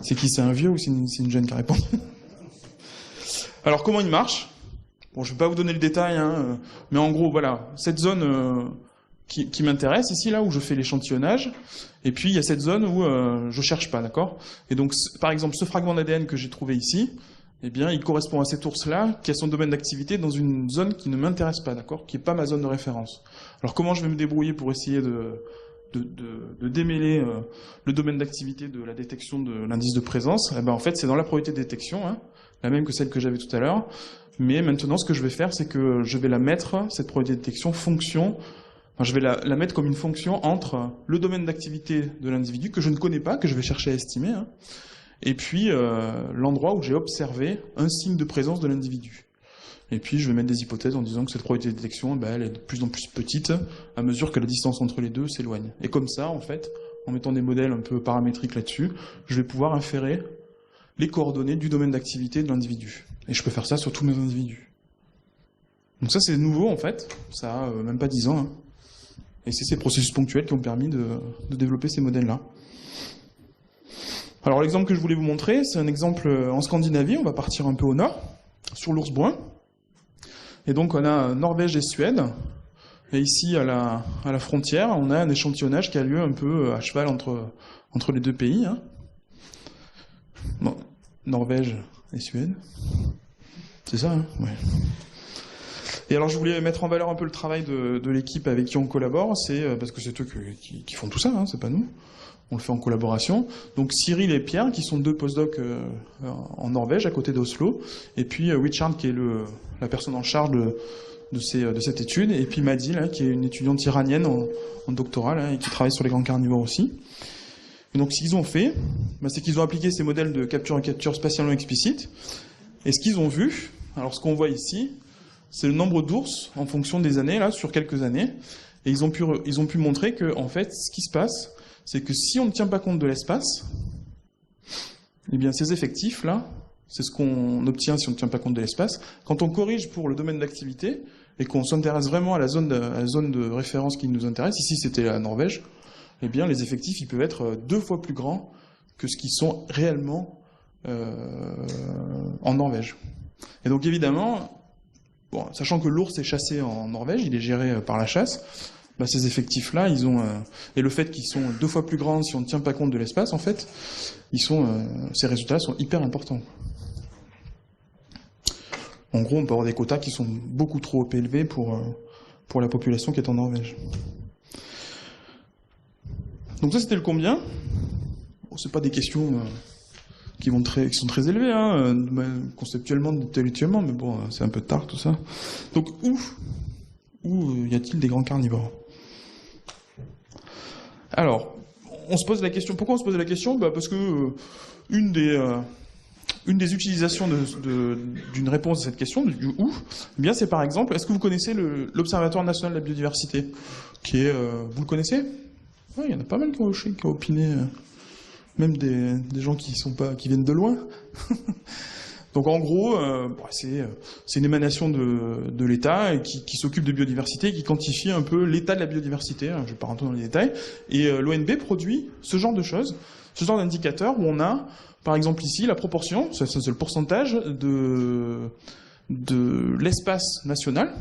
c'est qui, c'est un vieux ou c'est une jeune qui répond? Alors comment il marche? Bon, je vais pas vous donner le détail, hein, mais en gros, voilà, cette zone qui m'intéresse, ici, là, où je fais l'échantillonnage, et puis il y a cette zone où je cherche pas, d'accord? Et donc, par exemple, ce fragment d'ADN que j'ai trouvé ici, eh bien, il correspond à cet ours-là, qui a son domaine d'activité dans une zone qui ne m'intéresse pas, d'accord? Qui est pas ma zone de référence. Alors, comment je vais me débrouiller pour essayer de démêler le domaine d'activité de la détection de l'indice de présence? Eh ben, en fait, c'est dans la probabilité de détection, hein, la même que celle que j'avais tout à l'heure. Mais maintenant, ce que je vais faire, c'est que je vais la mettre, cette probabilité de détection, je vais la mettre comme une fonction entre le domaine d'activité de l'individu, que je ne connais pas, que je vais chercher à estimer, hein, et puis l'endroit où j'ai observé un signe de présence de l'individu. Et puis je vais mettre des hypothèses en disant que cette probabilité de détection, elle est de plus en plus petite à mesure que la distance entre les deux s'éloigne. Et comme ça, en fait, en mettant des modèles un peu paramétriques là-dessus, je vais pouvoir inférer les coordonnées du domaine d'activité de l'individu. Et je peux faire ça sur tous mes individus. Donc ça, c'est nouveau, en fait. Ça a même pas 10 ans. Hein. Et c'est ces processus ponctuels qui ont permis de développer ces modèles-là. Alors l'exemple que je voulais vous montrer, c'est un exemple en Scandinavie. On va partir un peu au nord, sur l'ours brun. Et donc on a Norvège et Suède. Et ici, à la frontière, on a un échantillonnage qui a lieu un peu à cheval entre les deux pays. Hein. Bon, Norvège et Suède. C'est ça, hein? Ouais. Et alors je voulais mettre en valeur un peu le travail de l'équipe avec qui on collabore, parce que c'est eux qui font tout ça, hein, c'est pas nous. On le fait en collaboration. Donc Cyril et Pierre, qui sont deux postdocs en Norvège, à côté d'Oslo, et puis Richard, qui est la personne en charge de cette étude, et puis Maddy, là, qui est une étudiante iranienne en doctorat, là, et qui travaille sur les grands carnivores aussi. Et donc ce qu'ils ont fait, c'est qu'ils ont appliqué ces modèles de capture et capture spatialement explicite, et ce qu'ils ont vu, alors ce qu'on voit ici, c'est le nombre d'ours en fonction des années, là, sur quelques années, et ils ont pu montrer que, en fait, ce qui se passe, c'est que si on ne tient pas compte de l'espace, eh bien ces effectifs-là, c'est ce qu'on obtient si on ne tient pas compte de l'espace. Quand on corrige pour le domaine d'activité, et qu'on s'intéresse vraiment à la zone de référence qui nous intéresse, ici c'était la Norvège, eh bien les effectifs ils peuvent être 2 fois plus grands que ce qu'ils sont réellement en Norvège. Et donc évidemment, bon, sachant que l'ours est chassé en Norvège, il est géré par la chasse, ces effectifs-là, ils ont et le fait qu'ils sont 2 fois plus grands si on ne tient pas compte de l'espace, en fait, ces résultats sont hyper importants. En gros, on peut avoir des quotas qui sont beaucoup trop élevés pour la population qui est en Norvège. Donc ça, c'était le combien. Bon, c'est pas des questions qui sont très élevées, hein, conceptuellement, intellectuellement, mais bon, c'est un peu tard tout ça. Donc où y a-t-il des grands carnivores? Alors, on se pose la question. Pourquoi on se pose la question? Parce que une des utilisations d'une réponse à cette question, du où, eh bien c'est par exemple, est-ce que vous connaissez l'Observatoire national de la biodiversité, qui est, vous le connaissez? Ouais, il y en a pas mal qui ont opiné, même des gens qui viennent de loin. Donc en gros, c'est une émanation de l'État qui s'occupe de biodiversité, qui quantifie un peu l'état de la biodiversité. Je ne vais pas rentrer dans les détails. Et l'ONB produit ce genre de choses, ce genre d'indicateurs où on a, par exemple ici, la proportion, c'est le pourcentage de l'espace national,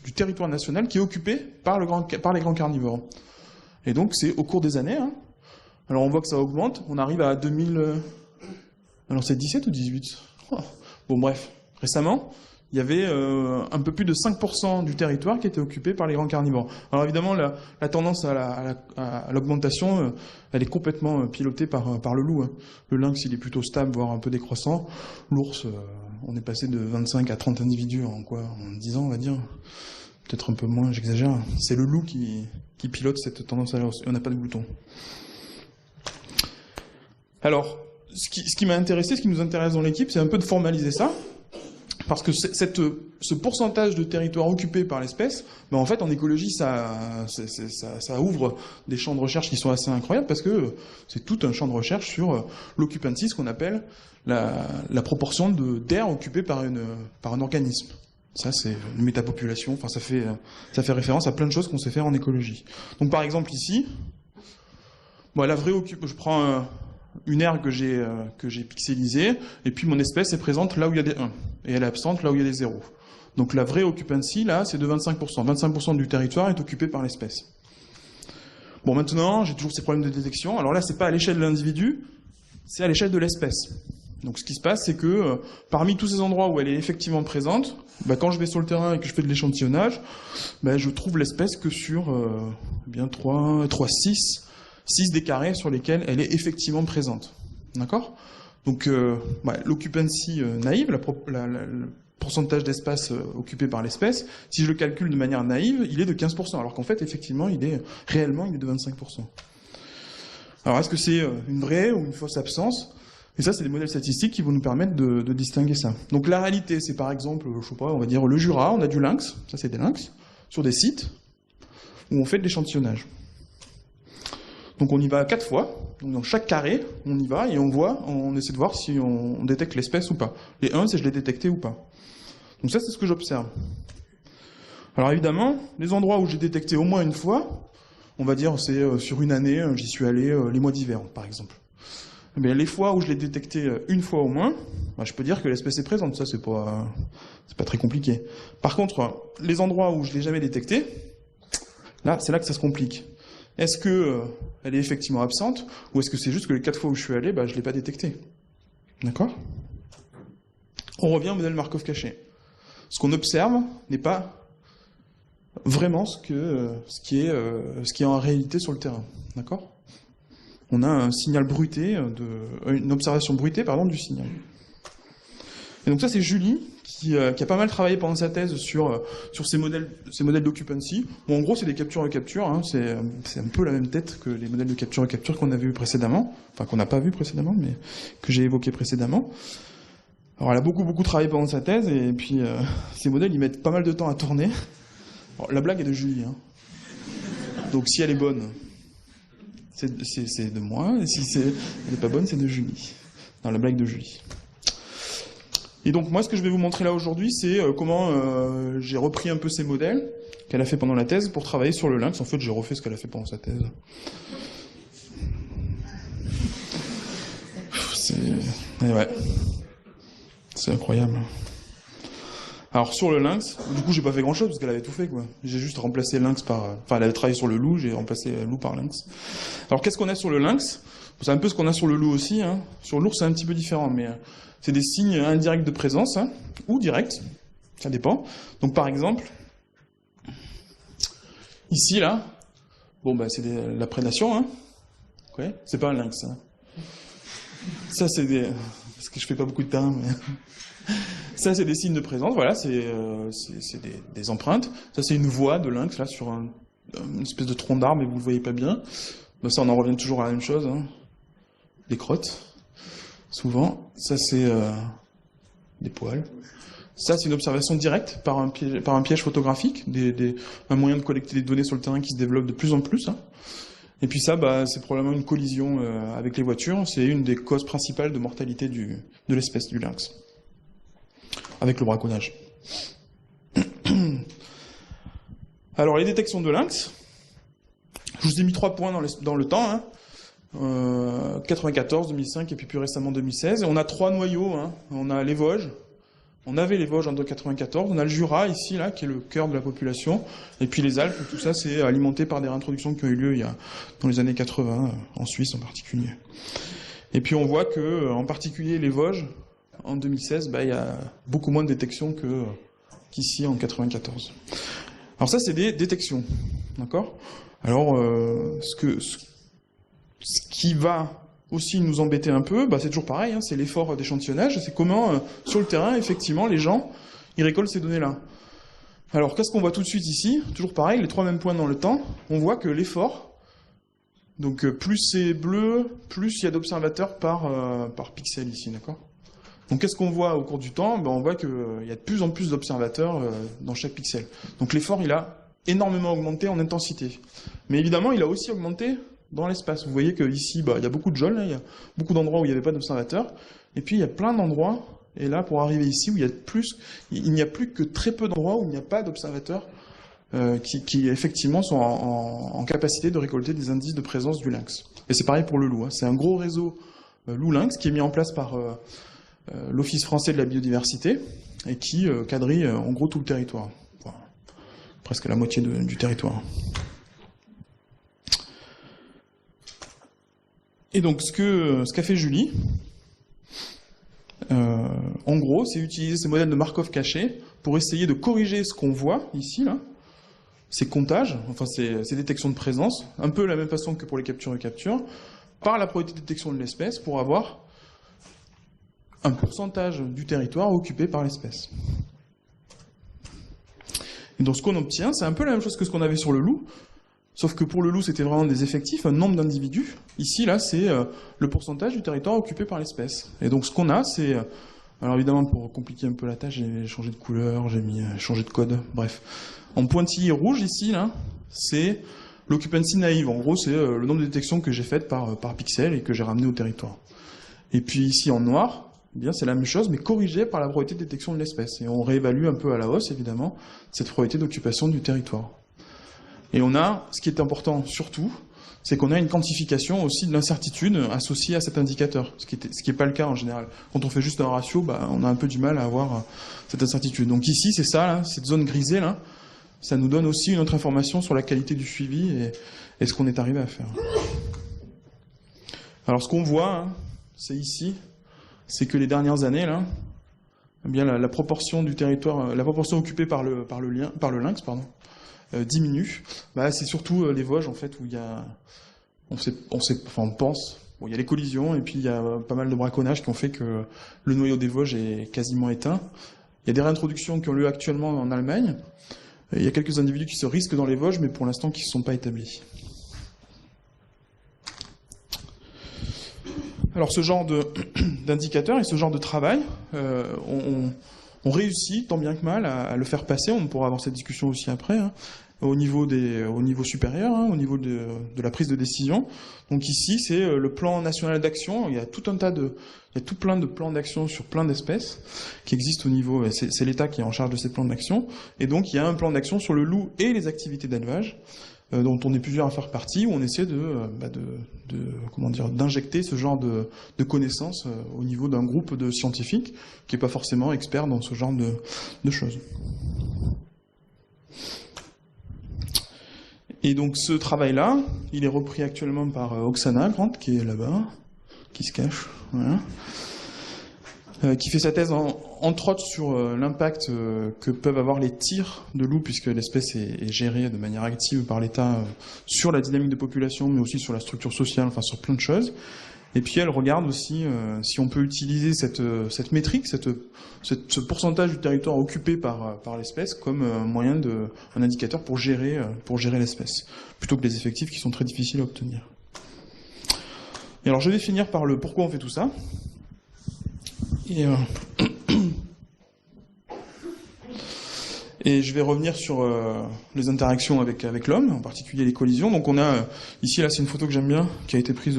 du territoire national qui est occupé par les grands carnivores. Et donc c'est au cours des années. Hein. Alors on voit que ça augmente. On arrive à 2000. Alors c'est 17 ou 18 ? Bon bref, récemment, il y avait un peu plus de 5% du territoire qui était occupé par les grands carnivores. Alors évidemment, la tendance à l'augmentation, elle est complètement pilotée par le loup. Hein. Le lynx, il est plutôt stable, voire un peu décroissant. L'ours, on est passé de 25 à 30 individus en 10 ans, on va dire. Peut-être un peu moins, j'exagère. C'est le loup qui pilote cette tendance à la hausse. On n'a pas de glouton. Alors, ce qui m'a intéressé, ce qui nous intéresse dans l'équipe, c'est un peu de formaliser ça, Parce que ce pourcentage de territoire occupé par l'espèce, ben en fait, en écologie, ça ouvre des champs de recherche qui sont assez incroyables, parce que c'est tout un champ de recherche sur l'occupancy, ce qu'on appelle la proportion d'air occupé par un organisme. Ça, c'est une métapopulation, enfin, ça fait référence à plein de choses qu'on sait faire en écologie. Donc, par exemple, ici, bon, la vraie je prends une aire que j'ai pixelisée, et puis mon espèce est présente là où il y a des 1, et elle est absente là où il y a des 0. Donc la vraie occupancy, là, c'est de 25%. 25% du territoire est occupé par l'espèce. Bon, maintenant, j'ai toujours ces problèmes de détection. Alors là, c'est pas à l'échelle de l'individu, c'est à l'échelle de l'espèce. Donc ce qui se passe, c'est que parmi tous ces endroits où elle est effectivement présente, bah, quand je vais sur le terrain et que je fais de l'échantillonnage, bah, je trouve l'espèce que sur 6 des carrés sur lesquels elle est effectivement présente. D'accord ? Donc l'occupancy naïve, le pourcentage d'espace occupé par l'espèce, si je le calcule de manière naïve, il est de 15%, alors qu'en fait, effectivement, il est de 25%. Alors, est-ce que c'est une vraie ou une fausse absence ? Et ça, c'est des modèles statistiques qui vont nous permettre de distinguer ça. Donc la réalité, c'est par exemple, je sais pas, on va dire le Jura, on a du lynx, ça c'est des lynx, sur des sites où on fait de l'échantillonnage. Donc on y va 4 fois, donc dans chaque carré, on y va et on essaie de voir si on détecte l'espèce ou pas. Les 1, c'est je l'ai détecté ou pas. Donc ça, c'est ce que j'observe. Alors évidemment, les endroits où j'ai détecté au moins une fois, on va dire c'est sur une année, j'y suis allé les mois d'hiver, par exemple. Mais les fois où je l'ai détecté une fois au moins, bah, je peux dire que l'espèce est présente. Ça, c'est pas très compliqué. Par contre, les endroits où je l'ai jamais détecté, là, c'est là que ça se complique. Est-ce que elle est effectivement absente, ou est-ce que c'est juste que les 4 fois où je suis allé, bah, je l'ai pas détecté? D'accord? On revient au modèle Markov caché. Ce qu'on observe n'est pas vraiment ce qui est en réalité sur le terrain. D'accord? On a un signal bruité, une observation bruitée, du signal. Et donc ça, c'est Julie, qui a pas mal travaillé pendant sa thèse sur ces modèles d'occupancy. Bon, en gros, c'est des capture-recapture, hein, c'est un peu la même tête que les modèles de capture-recapture qu'on a vu précédemment, enfin qu'on n'a pas vu précédemment, mais que j'ai évoqué précédemment. Alors elle a beaucoup travaillé pendant sa thèse, et puis ces modèles, ils mettent pas mal de temps à tourner. Alors, la blague est de Julie, hein. Donc si elle est bonne, c'est de moi, et si elle n'est pas bonne, c'est de Julie. Non, la blague de Julie. Et donc moi, ce que je vais vous montrer là aujourd'hui, c'est comment j'ai repris un peu ces modèles qu'elle a fait pendant la thèse pour travailler sur le lynx. En fait, j'ai refait ce qu'elle a fait pendant sa thèse. C'est incroyable. Alors sur le lynx, du coup j'ai pas fait grand chose parce qu'elle avait tout fait, quoi. J'ai juste remplacé lynx elle avait travaillé sur le loup, j'ai remplacé loup par lynx. Alors qu'est-ce qu'on a sur le lynx? C'est un peu ce qu'on a sur le loup aussi, hein. Sur l'ours c'est un petit peu différent, mais c'est des signes indirects de présence, hein, ou directs, ça dépend. Donc par exemple, ici là, c'est la prédation, hein. Ouais, c'est pas un lynx, hein. Ça c'est parce que je fais pas beaucoup de terrain, mais... Ça, c'est des signes de présence, voilà, c'est des empreintes. Ça, c'est une voie de lynx, là, sur une espèce de tronc d'arbre, mais vous le voyez pas bien. Ben, ça, on en revient toujours à la même chose, hein. Des crottes, souvent. Ça, c'est des poils. Ça, c'est une observation directe par un piège photographique, un moyen de collecter des données sur le terrain qui se développe de plus en plus, hein. Et puis ça, c'est probablement une collision avec les voitures. C'est une des causes principales de mortalité de l'espèce du lynx. Avec le braconnage. Alors, les détections de lynx. Je vous ai mis 3 points dans le temps, hein. 94, 2005 et puis plus récemment 2016. Et on a 3 noyaux, hein. On a les Vosges. On avait les Vosges en 1994. On a le Jura, ici, là, qui est le cœur de la population. Et puis les Alpes, tout ça, c'est alimenté par des réintroductions qui ont eu lieu dans les années 80, en Suisse en particulier. Et puis on voit que, en particulier les Vosges, en 2016, il y a beaucoup moins de détections qu'ici en 94. Alors ça, c'est des détections, d'accord? Alors, ce qui va aussi nous embêter un peu, c'est toujours pareil, hein, c'est l'effort d'échantillonnage, c'est comment, sur le terrain, effectivement, les gens, ils récoltent ces données-là. Alors, qu'est-ce qu'on voit tout de suite ici? Toujours pareil, les 3 mêmes points dans le temps, on voit que l'effort, donc plus c'est bleu, plus il y a d'observateurs par pixel ici, d'accord? Donc qu'est-ce qu'on voit au cours du temps? On voit qu'il y a de plus en plus d'observateurs dans chaque pixel. Donc l'effort, il a énormément augmenté en intensité. Mais évidemment, il a aussi augmenté dans l'espace. Vous voyez qu'ici, il y a beaucoup de geôles, il y a beaucoup d'endroits où il n'y avait pas d'observateurs. Et puis il y a plein d'endroits, et là, pour arriver ici, où il n'y a plus que très peu d'endroits où il n'y a pas d'observateurs qui effectivement sont en capacité de récolter des indices de présence du lynx. Et c'est pareil pour le loup. C'est un gros réseau loup-lynx qui est mis en place par l'Office français de la biodiversité et qui quadrille en gros tout le territoire. Enfin, presque la moitié du territoire. Et donc ce qu'a fait Julie, en gros, c'est utiliser ces modèles de Markov cachés pour essayer de corriger ce qu'on voit ici, là, ces comptages, enfin ces détections de présence, un peu de la même façon que pour les captures et captures, par la probabilité de détection de l'espèce, pour avoir un pourcentage du territoire occupé par l'espèce. Et donc ce qu'on obtient, c'est un peu la même chose que ce qu'on avait sur le loup, sauf que pour le loup, c'était vraiment des effectifs, un nombre d'individus. Ici, là, c'est le pourcentage du territoire occupé par l'espèce. Et donc ce qu'on a, c'est... Alors évidemment, pour compliquer un peu la tâche, j'ai changé de couleur, j'ai changé de code, bref. En pointillé rouge, ici, là, c'est l'occupancy naïve. En gros, c'est le nombre de détections que j'ai faites par pixel et que j'ai ramené au territoire. Et puis ici, en noir, eh bien, c'est la même chose, mais corrigé par la probabilité de détection de l'espèce. Et on réévalue un peu à la hausse, évidemment, cette probabilité d'occupation du territoire. Et on a, ce qui est important surtout, c'est qu'on a une quantification aussi de l'incertitude associée à cet indicateur, ce qui n'est pas le cas en général. Quand on fait juste un ratio, on a un peu du mal à avoir cette incertitude. Donc ici, c'est ça, là, cette zone grisée, là, ça nous donne aussi une autre information sur la qualité du suivi et ce qu'on est arrivé à faire. Alors ce qu'on voit, c'est ici, c'est que les dernières années, là, eh bien, la proportion du territoire, la proportion occupée par le lynx, diminue. C'est surtout les Vosges, en fait, où il y a, on pense, il y a les collisions, et puis il y a pas mal de braconnages qui ont fait que le noyau des Vosges est quasiment éteint. Il y a des réintroductions qui ont lieu actuellement en Allemagne. Il y a quelques individus qui se risquent dans les Vosges, mais pour l'instant qui ne se sont pas établis. Alors ce genre d'indicateurs et ce genre de travail, on réussit tant bien que mal à le faire passer. On pourra avoir cette discussion aussi après, au niveau supérieur, au niveau de la prise de décision. Donc ici, c'est le plan national d'action. Il y a tout plein de plans d'action sur plein d'espèces qui existent au niveau. C'est l'État qui est en charge de ces plans d'action. Et donc il y a un plan d'action sur le loup et les activités d'élevage, dont on est plusieurs à faire partie, où on essaie d'injecter ce genre de connaissances au niveau d'un groupe de scientifiques qui n'est pas forcément expert dans ce genre de choses. Et donc ce travail-là, il est repris actuellement par Oksana Grant, qui est là-bas, qui se cache, voilà. Qui fait sa thèse entre autres sur l'impact que peuvent avoir les tirs de loups, puisque l'espèce est gérée de manière active par l'État sur la dynamique de population, mais aussi sur la structure sociale, enfin sur plein de choses. Et puis elle regarde aussi si on peut utiliser cette métrique, ce pourcentage du territoire occupé par l'espèce comme un indicateur pour gérer l'espèce, plutôt que les effectifs qui sont très difficiles à obtenir. Et alors je vais finir par le pourquoi on fait tout ça. Et je vais revenir sur les interactions avec l'homme, en particulier les collisions. Donc on a, ici là c'est une photo que j'aime bien, qui a été prise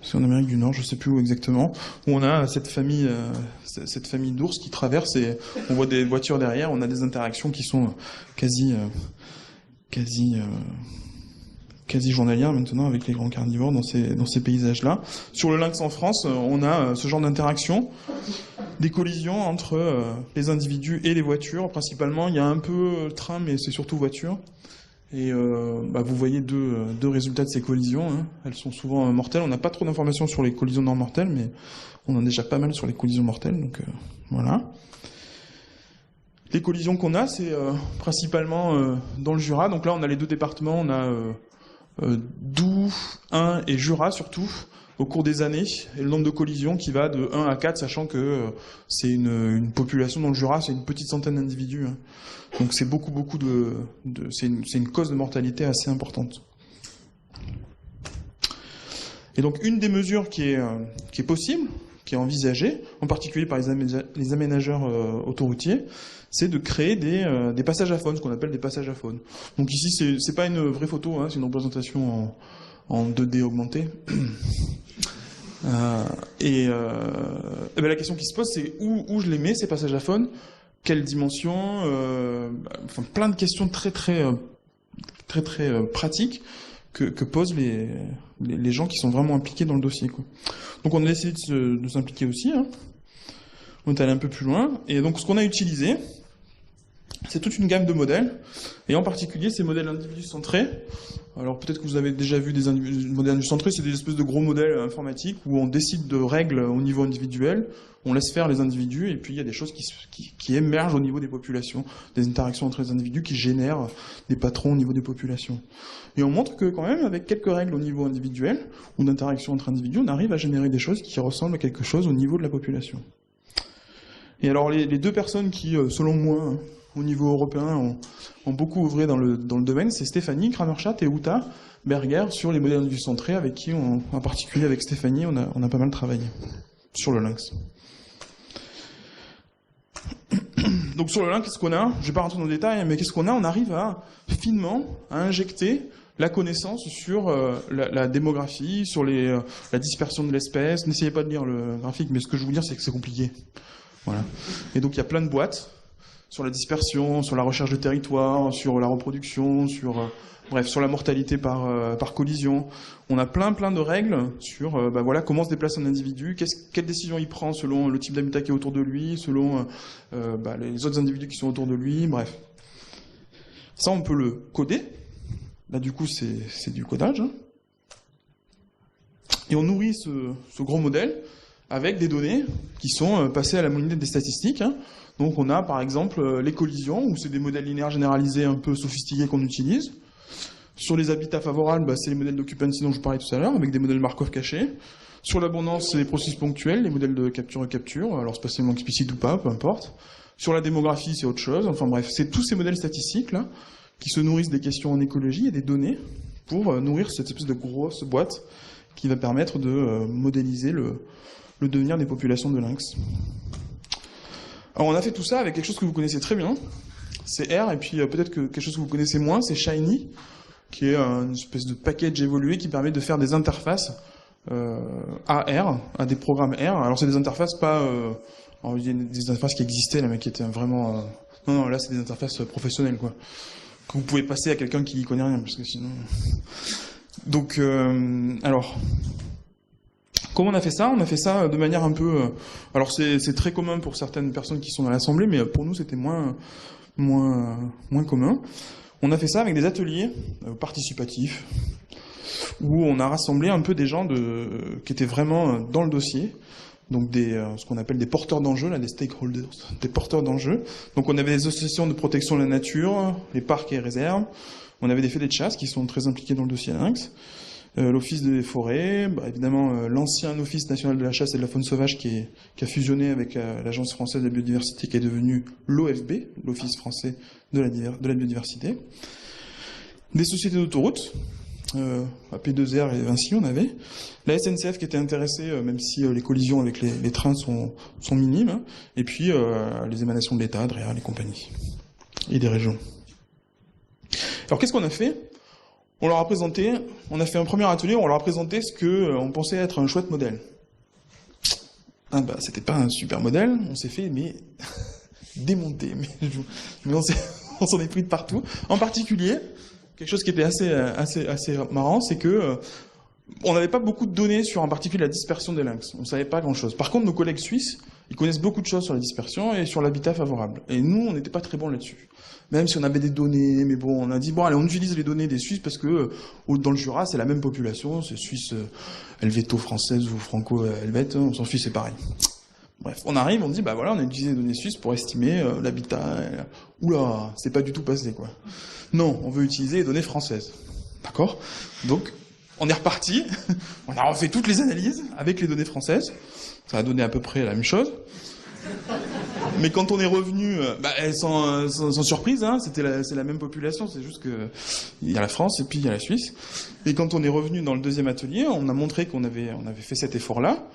c'est en Amérique du Nord, je ne sais plus où exactement, où on a cette famille d'ours qui traverse et on voit des voitures derrière, on a des interactions qui sont quasi journalières maintenant avec les grands carnivores dans ces paysages-là. Sur le lynx en France, on a ce genre d'interaction, des collisions entre les individus et les voitures. Principalement, il y a un peu train, mais c'est surtout voiture. Et vous voyez deux résultats de ces collisions. Elles sont souvent mortelles. On n'a pas trop d'informations sur les collisions non mortelles, mais on en a déjà pas mal sur les collisions mortelles. Donc voilà. Les collisions qu'on a, c'est principalement dans le Jura. Donc là, on a les deux départements. On a Doubs, Ain et Jura surtout, au cours des années, et le nombre de collisions qui va de 1 à 4, sachant que c'est une population dans le Jura, c'est une petite centaine d'individus. Donc c'est beaucoup c'est une cause de mortalité assez importante. Et donc une des mesures qui est possible, qui est envisagé, en particulier par les aménageurs autoroutiers, c'est de créer des passages à faune, ce qu'on appelle des passages à faune. Donc ici, c'est pas une vraie photo, hein, c'est une représentation en 2D augmenté. Ben la question qui se pose, c'est où je les mets, ces passages à faune, quelle dimension, enfin plein de questions très pratiques que posent les gens qui sont vraiment impliqués dans le dossier, quoi. Donc on a décidé de s'impliquer aussi, hein. On est allé un peu plus loin, et donc ce qu'on a utilisé, c'est toute une gamme de modèles, et en particulier ces modèles individus centrés. Alors peut-être que vous avez déjà vu des modèles individus centrés, c'est des espèces de gros modèles informatiques où on décide de règles au niveau individuel, on laisse faire les individus, et puis il y a des choses qui émergent au niveau des populations, des interactions entre les individus qui génèrent des patrons au niveau des populations. Et on montre que quand même, avec quelques règles au niveau individuel, ou d'interaction entre individus, on arrive à générer des choses qui ressemblent à quelque chose au niveau de la population. Et alors les deux personnes qui, selon moi, au niveau européen, ont beaucoup œuvré dans le domaine, c'est Stéphanie Kramerschat et Uta Berger sur les modèles individus centrés, avec qui, en particulier avec Stéphanie, on a pas mal travaillé sur le lynx. Donc sur le lynx, qu'est-ce qu'on a? Je vais pas rentrer dans le détail, mais qu'est-ce qu'on a? On arrive à finement à injecter la connaissance sur la démographie, sur la dispersion de l'espèce. N'essayez pas de lire le graphique, mais ce que je veux vous dire, c'est que c'est compliqué. Voilà. Et donc il y a plein de boîtes sur la dispersion, sur la recherche de territoire, sur la reproduction, sur la mortalité par collision. On a plein de règles sur voilà, comment se déplace un individu, quelle décision il prend selon le type d'habitat qui est autour de lui, selon les autres individus qui sont autour de lui, bref. Ça, on peut le coder. Là, du coup, c'est du codage, hein. Et on nourrit ce gros modèle avec des données qui sont passées à la monnaie des statistiques, hein. Donc on a par exemple les collisions, où c'est des modèles linéaires généralisés un peu sophistiqués qu'on utilise. Sur les habitats favorables, c'est les modèles d'occupancy dont je parlais tout à l'heure, avec des modèles Markov cachés. Sur l'abondance, c'est les processus ponctuels, les modèles de capture-recapture, alors spatialement explicite ou pas, peu importe. Sur la démographie, c'est autre chose. Enfin bref, c'est tous ces modèles statistiques là qui se nourrissent des questions en écologie et des données pour nourrir cette espèce de grosse boîte qui va permettre de modéliser le devenir des populations de lynx. Alors on a fait tout ça avec quelque chose que vous connaissez très bien, c'est R, et puis peut-être que quelque chose que vous connaissez moins, c'est Shiny, qui est une espèce de package évolué qui permet de faire des interfaces AR, à des programmes R. Alors c'est des interfaces pas... il y a des interfaces qui existaient là, mais qui étaient vraiment... Non, là c'est des interfaces professionnelles, quoi. Que vous pouvez passer à quelqu'un qui n'y connaît rien, parce que sinon... Donc, alors... Comment on a fait ça? On a fait ça de manière un peu... alors c'est très commun pour certaines personnes qui sont dans l'Assemblée, mais pour nous c'était moins commun. On a fait ça avec des ateliers participatifs, où on a rassemblé un peu des gens qui étaient vraiment dans le dossier, donc ce qu'on appelle des porteurs d'enjeux, là, des stakeholders, des porteurs d'enjeux. Donc on avait des associations de protection de la nature, les parcs et réserves, on avait des fédés de chasse qui sont très impliqués dans le dossier lynx, l'Office des forêts, évidemment l'ancien Office national de la chasse et de la faune sauvage qui a fusionné avec l'Agence française de la biodiversité qui est devenue l'OFB, l'Office français de la biodiversité. Des sociétés d'autoroutes, AP2R et Vinci on avait. La SNCF qui était intéressée, même si les collisions avec les trains sont minimes, hein. Et puis les émanations de l'État, DREA, les compagnies, et des régions. Alors qu'est-ce qu'on a fait ? On leur a présenté, on a fait un premier atelier où on leur a présenté ce que on pensait être un chouette modèle. C'était pas un super modèle, on s'est fait démonter, mais on s'en est pris de partout. En particulier, quelque chose qui était assez marrant, c'est que on n'avait pas beaucoup de données sur en particulier la dispersion des lynx. On savait pas grand-chose. Par contre, nos collègues suisses, ils connaissent beaucoup de choses sur la dispersion et sur l'habitat favorable. Et nous, on n'était pas très bons là-dessus. Même si on avait des données, mais bon, on a dit, bon, allez, on utilise les données des Suisses parce que dans le Jura, c'est la même population, c'est Suisse helvéto-française ou franco-helvète, on s'en fiche, c'est pareil. Bref, on arrive, on dit, voilà, on a utilisé les données suisses pour estimer l'habitat. Oula, c'est pas du tout passé, quoi. Non, on veut utiliser les données françaises. D'accord ? Donc, on est reparti, on a refait toutes les analyses avec les données françaises. Ça a donné à peu près la même chose. Mais quand on est revenu, sans surprise, hein, c'est la même population, c'est juste que il y a la France et puis il y a la Suisse. Et quand on est revenu dans le deuxième atelier, on a montré qu'on avait fait cet effort-là.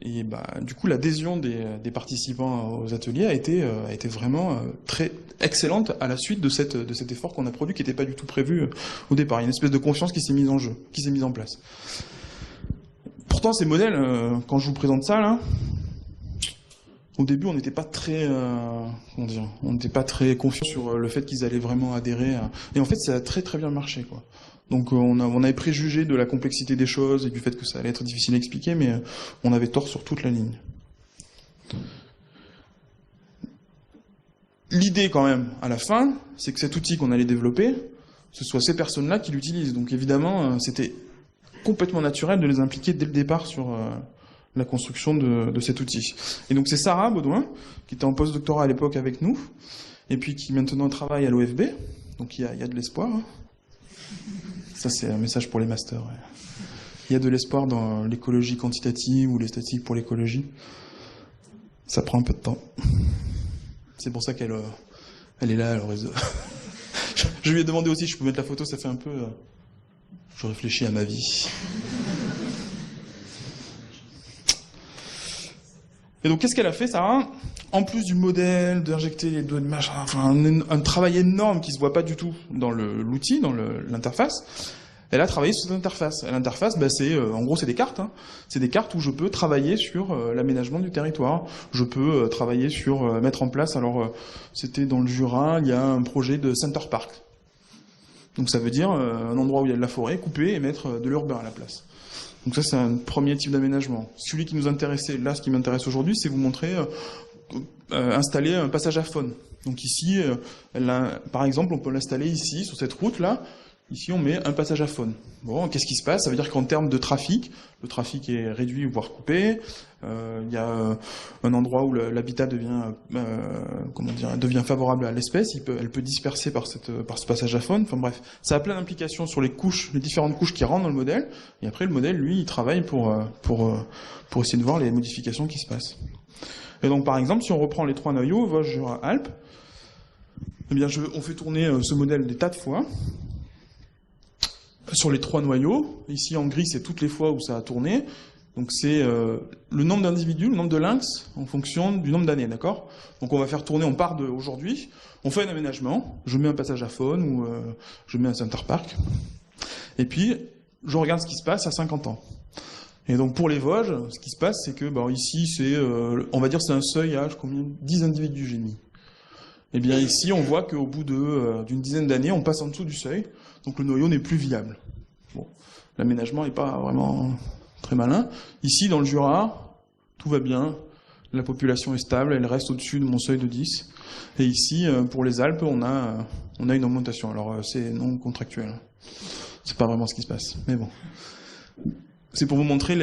Et du coup, l'adhésion des participants aux ateliers a été vraiment très excellente à la suite de cet effort qu'on a produit, qui n'était pas du tout prévu au départ. Il y a une espèce de confiance qui s'est mise en jeu, qui s'est mise en place. Pourtant, ces modèles, quand je vous présente ça, là, au début, on n'était pas très, on n'était pas très confiant sur le fait qu'ils allaient vraiment adhérer. Et en fait, ça a très très bien marché, quoi. Donc on avait préjugé de la complexité des choses et du fait que ça allait être difficile à expliquer, mais on avait tort sur toute la ligne. L'idée quand même, à la fin, c'est que cet outil qu'on allait développer, ce soit ces personnes-là qui l'utilisent. Donc évidemment, c'était complètement naturel de les impliquer dès le départ sur la construction de cet outil. Et donc c'est Sarah Baudouin, qui était en post-doctorat à l'époque avec nous, et puis qui maintenant travaille à l'OFB, donc il y a de l'espoir. Hein. Ça, c'est un message pour les masters. Ouais. Il y a de l'espoir dans l'écologie quantitative ou les statistiques pour l'écologie. Ça prend un peu de temps. C'est pour ça qu'elle est là. Je lui ai demandé aussi si je peux mettre la photo, ça fait un peu... Je réfléchis à ma vie. Et donc, qu'est-ce qu'elle a fait, Sarah ? En plus du modèle, d'injecter les données, machin, enfin, un travail énorme qui se voit pas du tout dans l'outil, dans l'interface, elle a travaillé sur cette interface. Et l'interface, en gros, c'est des cartes. Hein. C'est des cartes où je peux travailler sur l'aménagement du territoire. Je peux travailler sur mettre en place. Alors, c'était dans le Jura, il y a un projet de Center Park. Donc, ça veut dire un endroit où il y a de la forêt, couper et mettre de l'urbain à la place. Donc ça, c'est un premier type d'aménagement. Celui qui nous intéressait, là, ce qui m'intéresse aujourd'hui, c'est vous montrer installer un passage à faune. Donc ici, par exemple, on peut l'installer ici, sur cette route-là. Ici, on met un passage à faune. Bon, qu'est-ce qui se passe ? Ça veut dire qu'en termes de trafic, le trafic est réduit voire coupé. Il y a un endroit où l'habitat devient favorable à l'espèce. Elle peut disperser par ce passage à faune. Enfin bref, ça a plein d'implications sur les différentes couches qui rentrent dans le modèle. Et après, le modèle, lui, il travaille pour essayer de voir les modifications qui se passent. Et donc, par exemple, si on reprend les 3 noyaux, Vosges, Jura, Alpes, eh bien, on fait tourner ce modèle des tas de fois. Sur les 3 noyaux, ici en gris, c'est toutes les fois où ça a tourné. Donc c'est le nombre d'individus, le nombre de lynx, en fonction du nombre d'années, d'accord ? Donc on va faire tourner, on part d'aujourd'hui, on fait un aménagement, je mets un passage à faune ou je mets un center park, et puis je regarde ce qui se passe à 50 ans. Et donc pour les Vosges, ce qui se passe, c'est que ici, on va dire c'est un seuil à 10 individus génie. Et bien ici, on voit qu'au bout d'une dizaine d'années, on passe en dessous du seuil, donc le noyau n'est plus viable. Bon, l'aménagement n'est pas vraiment très malin. Ici, dans le Jura, tout va bien, la population est stable, elle reste au-dessus de mon seuil de 10. Et ici, pour les Alpes, on a une augmentation. Alors c'est non contractuel. C'est pas vraiment ce qui se passe, mais bon. C'est pour vous montrer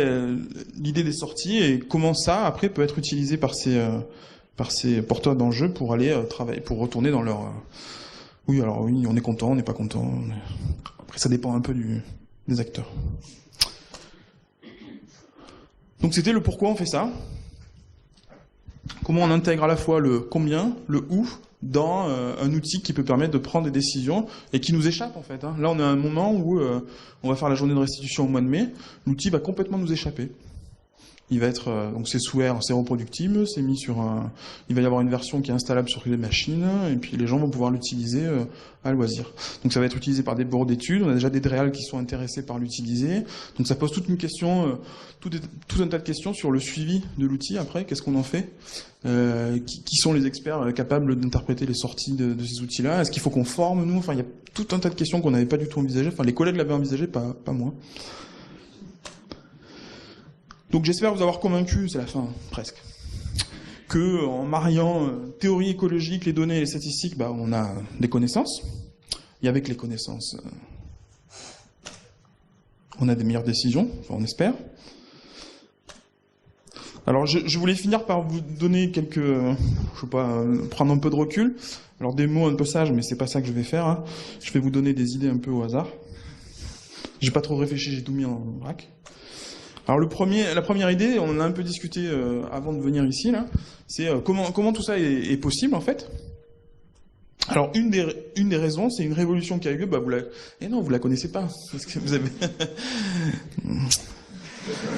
l'idée des sorties et comment ça, après, peut être utilisé par ces porteurs d'enjeux pour aller travailler, pour retourner dans leur... Oui, alors oui, on est content, on n'est pas content. Après, ça dépend un peu des acteurs. Donc c'était le pourquoi on fait ça. Comment on intègre à la fois le combien, le où, dans un outil qui peut permettre de prendre des décisions et qui nous échappe en fait. Hein. Là, on a un moment où on va faire la journée de restitution au mois de mai. L'outil va complètement nous échapper. Il va être donc c'est sous R, c'est reproductible, c'est mis sur il va y avoir une version qui est installable sur les machines et puis les gens vont pouvoir l'utiliser à loisir. Donc ça va être utilisé par des bureaux d'études, on a déjà des DREAL qui sont intéressés par l'utiliser. Donc ça pose toute une question tout un tas de questions sur le suivi de l'outil après, qu'est-ce qu'on en fait qui sont les experts capables d'interpréter les sorties de ces outils-là? Est-ce qu'il faut qu'on forme nous? Enfin, il y a tout un tas de questions qu'on n'avait pas du tout envisagées, enfin les collègues l'avaient envisagé, pas moi. Donc j'espère vous avoir convaincu, c'est la fin, presque, que en mariant théorie écologique, les données et les statistiques, on a des connaissances. Et avec les connaissances, on a des meilleures décisions, enfin, on espère. Alors je voulais finir par vous donner prendre un peu de recul. Alors des mots un peu sages, mais c'est pas ça que je vais faire. Hein. Je vais vous donner des idées un peu au hasard. J'ai pas trop réfléchi, j'ai tout mis en vrac. Alors la première idée, on en a un peu discuté avant de venir ici, là, c'est comment tout ça est possible en fait. Alors une des raisons, c'est une révolution qui a eu lieu, vous la connaissez pas, parce que vous avez.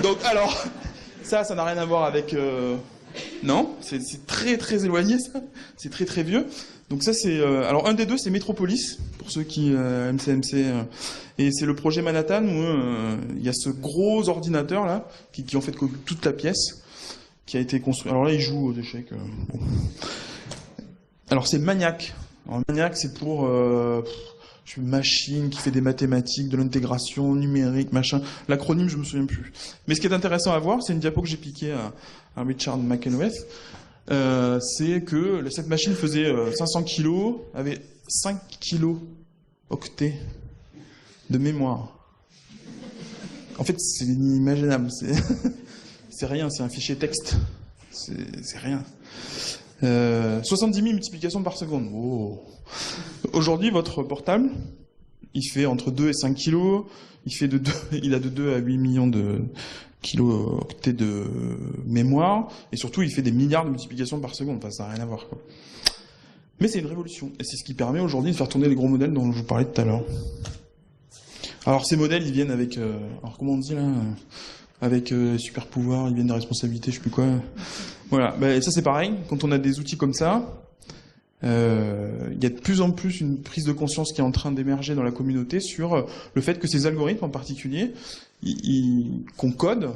Donc alors, Ça n'a rien à voir avec... Non, c'est très très éloigné, ça. C'est très très vieux. Donc ça, c'est... alors, un des deux, c'est Metropolis, pour ceux qui MCMC. Et c'est le projet Manhattan, où il y a ce gros ordinateur, là, qui en fait toute la pièce, qui a été construit. Alors là, il joue aux échecs. Bon. Alors, c'est Maniac. Alors, Maniac, c'est pour... une machine qui fait des mathématiques, de l'intégration numérique, machin. L'acronyme, je me souviens plus. Mais ce qui est intéressant à voir, c'est une diapo que j'ai piquée à Richard McEnweth. C'est que cette machine faisait 500 kilos, avait 5 kilos octets de mémoire. En fait, c'est inimaginable. C'est rien, c'est un fichier texte. C'est rien. 70 000 multiplications par seconde. Oh. Aujourd'hui, votre portable, il fait entre 2 et 5 kilos, il a de 2 à 8 millions de kilo-octets de mémoire, et surtout, il fait des milliards de multiplications par seconde. Enfin, ça n'a rien à voir, quoi. Mais c'est une révolution, et c'est ce qui permet aujourd'hui de faire tourner les gros modèles dont je vous parlais tout à l'heure. Alors, ces modèles, ils viennent avec... alors, comment on dit, là avec super pouvoir, ils viennent de responsabilité, je sais plus quoi. Voilà, ben, ça c'est pareil, quand on a des outils comme ça, il y a de plus en plus une prise de conscience qui est en train d'émerger dans la communauté sur le fait que ces algorithmes en particulier, qu'on code,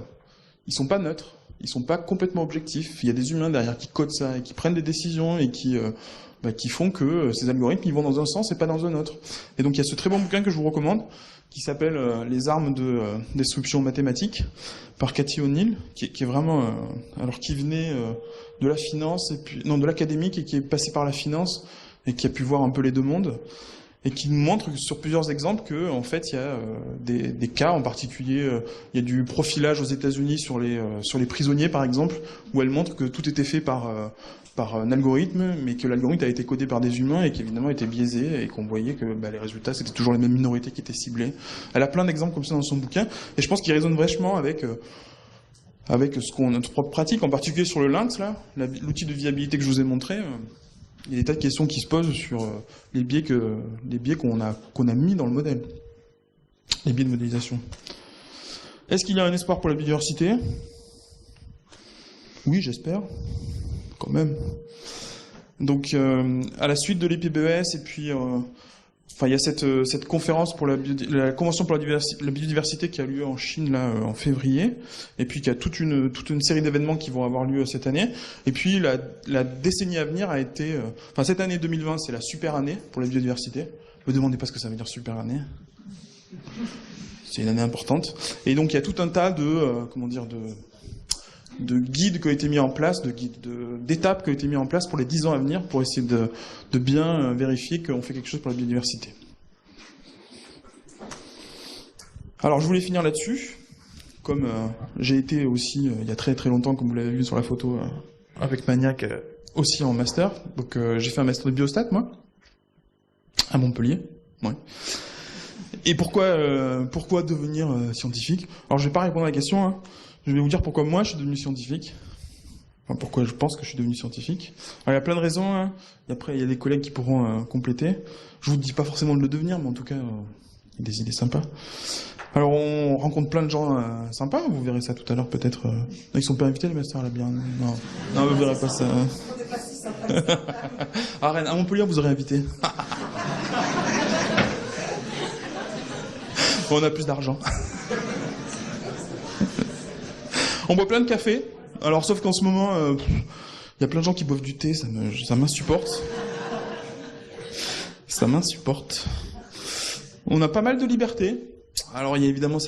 ils sont pas neutres, ils sont pas complètement objectifs. Il y a des humains derrière qui codent ça et qui prennent des décisions et qui font que ces algorithmes ils vont dans un sens et pas dans un autre. Et donc il y a ce très bon bouquin que je vous recommande qui s'appelle Les armes de destruction mathématique par Cathy O'Neill, qui est vraiment alors qui venait de la finance et puis non de l'académique et qui est passé par la finance et qui a pu voir un peu les deux mondes et qui nous montre sur plusieurs exemples que en fait il y a des cas en particulier il y a du profilage aux États-Unis sur les prisonniers par exemple où elle montre que tout était fait par un algorithme, mais que l'algorithme a été codé par des humains et qu'évidemment était biaisé et qu'on voyait que les résultats c'était toujours les mêmes minorités qui étaient ciblées. Elle a plein d'exemples comme ça dans son bouquin et je pense qu'il résonne vachement avec notre propre pratique, en particulier sur le lynx là, l'outil de viabilité que je vous ai montré. Il y a des tas de questions qui se posent sur les biais qu'on a mis dans le modèle, les biais de modélisation. Est-ce qu'il y a un espoir pour la biodiversité ? Oui, j'espère. Quand même. Donc, à la suite de l'EPBES, et puis, il y a cette conférence pour la Convention pour la biodiversité qui a lieu en Chine là en février, et puis qui a toute une série d'événements qui vont avoir lieu cette année. Et puis la décennie à venir a été, cette année 2020, c'est la super année pour la biodiversité. Ne me demandez pas ce que ça veut dire super année. C'est une année importante. Et donc il y a tout un tas de guides qui ont été mis en place, d'étapes qui ont été mis en place pour les 10 ans à venir, pour essayer de bien vérifier qu'on fait quelque chose pour la biodiversité. Alors je voulais finir là-dessus, comme j'ai été aussi, il y a très très longtemps, comme vous l'avez vu sur la photo, avec Maniac, aussi en master. Donc j'ai fait un master de biostat, moi, à Montpellier. Ouais. Et pourquoi devenir scientifique ? Alors je vais pas répondre à la question, hein. Je vais vous dire pourquoi moi je suis devenu scientifique. Enfin, pourquoi je pense que je suis devenu scientifique. Alors, il y a plein de raisons. Hein. Et après, il y a des collègues qui pourront compléter. Je vous dis pas forcément de le devenir, mais en tout cas, il y a des idées sympas. Alors, on rencontre plein de gens sympas. Vous verrez ça tout à l'heure, peut-être. Ils sont pas invités, les masters, là, bien. Non, vous verrez pas ça. On n'est pas si sympas. À Rennes, à Montpellier, vous aurez invité. On a plus d'argent. On boit plein de café. Alors, sauf qu'en ce moment, y a plein de gens qui boivent du thé, ça m'insupporte. Ça m'insupporte. On a pas mal de liberté. Alors, il y a évidemment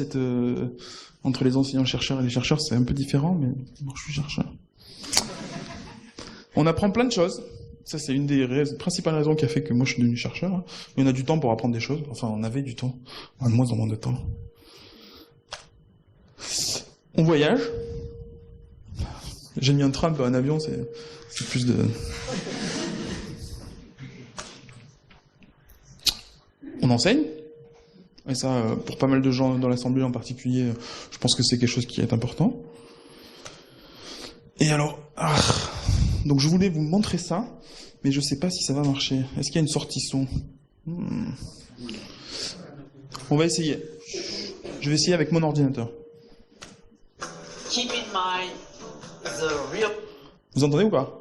entre les enseignants-chercheurs et les chercheurs, c'est un peu différent, mais moi, je suis chercheur. On apprend plein de choses. Ça, c'est une des principales raisons qui a fait que moi, je suis devenu chercheur. Mais on a du temps pour apprendre des choses. Enfin, on avait du temps. On a de moins en moins de temps. On voyage. J'ai mis un train, pas un avion, c'est plus de... On enseigne. Et ça, pour pas mal de gens dans l'Assemblée en particulier, je pense que c'est quelque chose qui est important. Et alors... donc je voulais vous montrer ça, mais je sais pas si ça va marcher. Est-ce qu'il y a une sortie son ? On va essayer. Je vais essayer avec mon ordinateur. Keep in mind Vous entendez ou pas?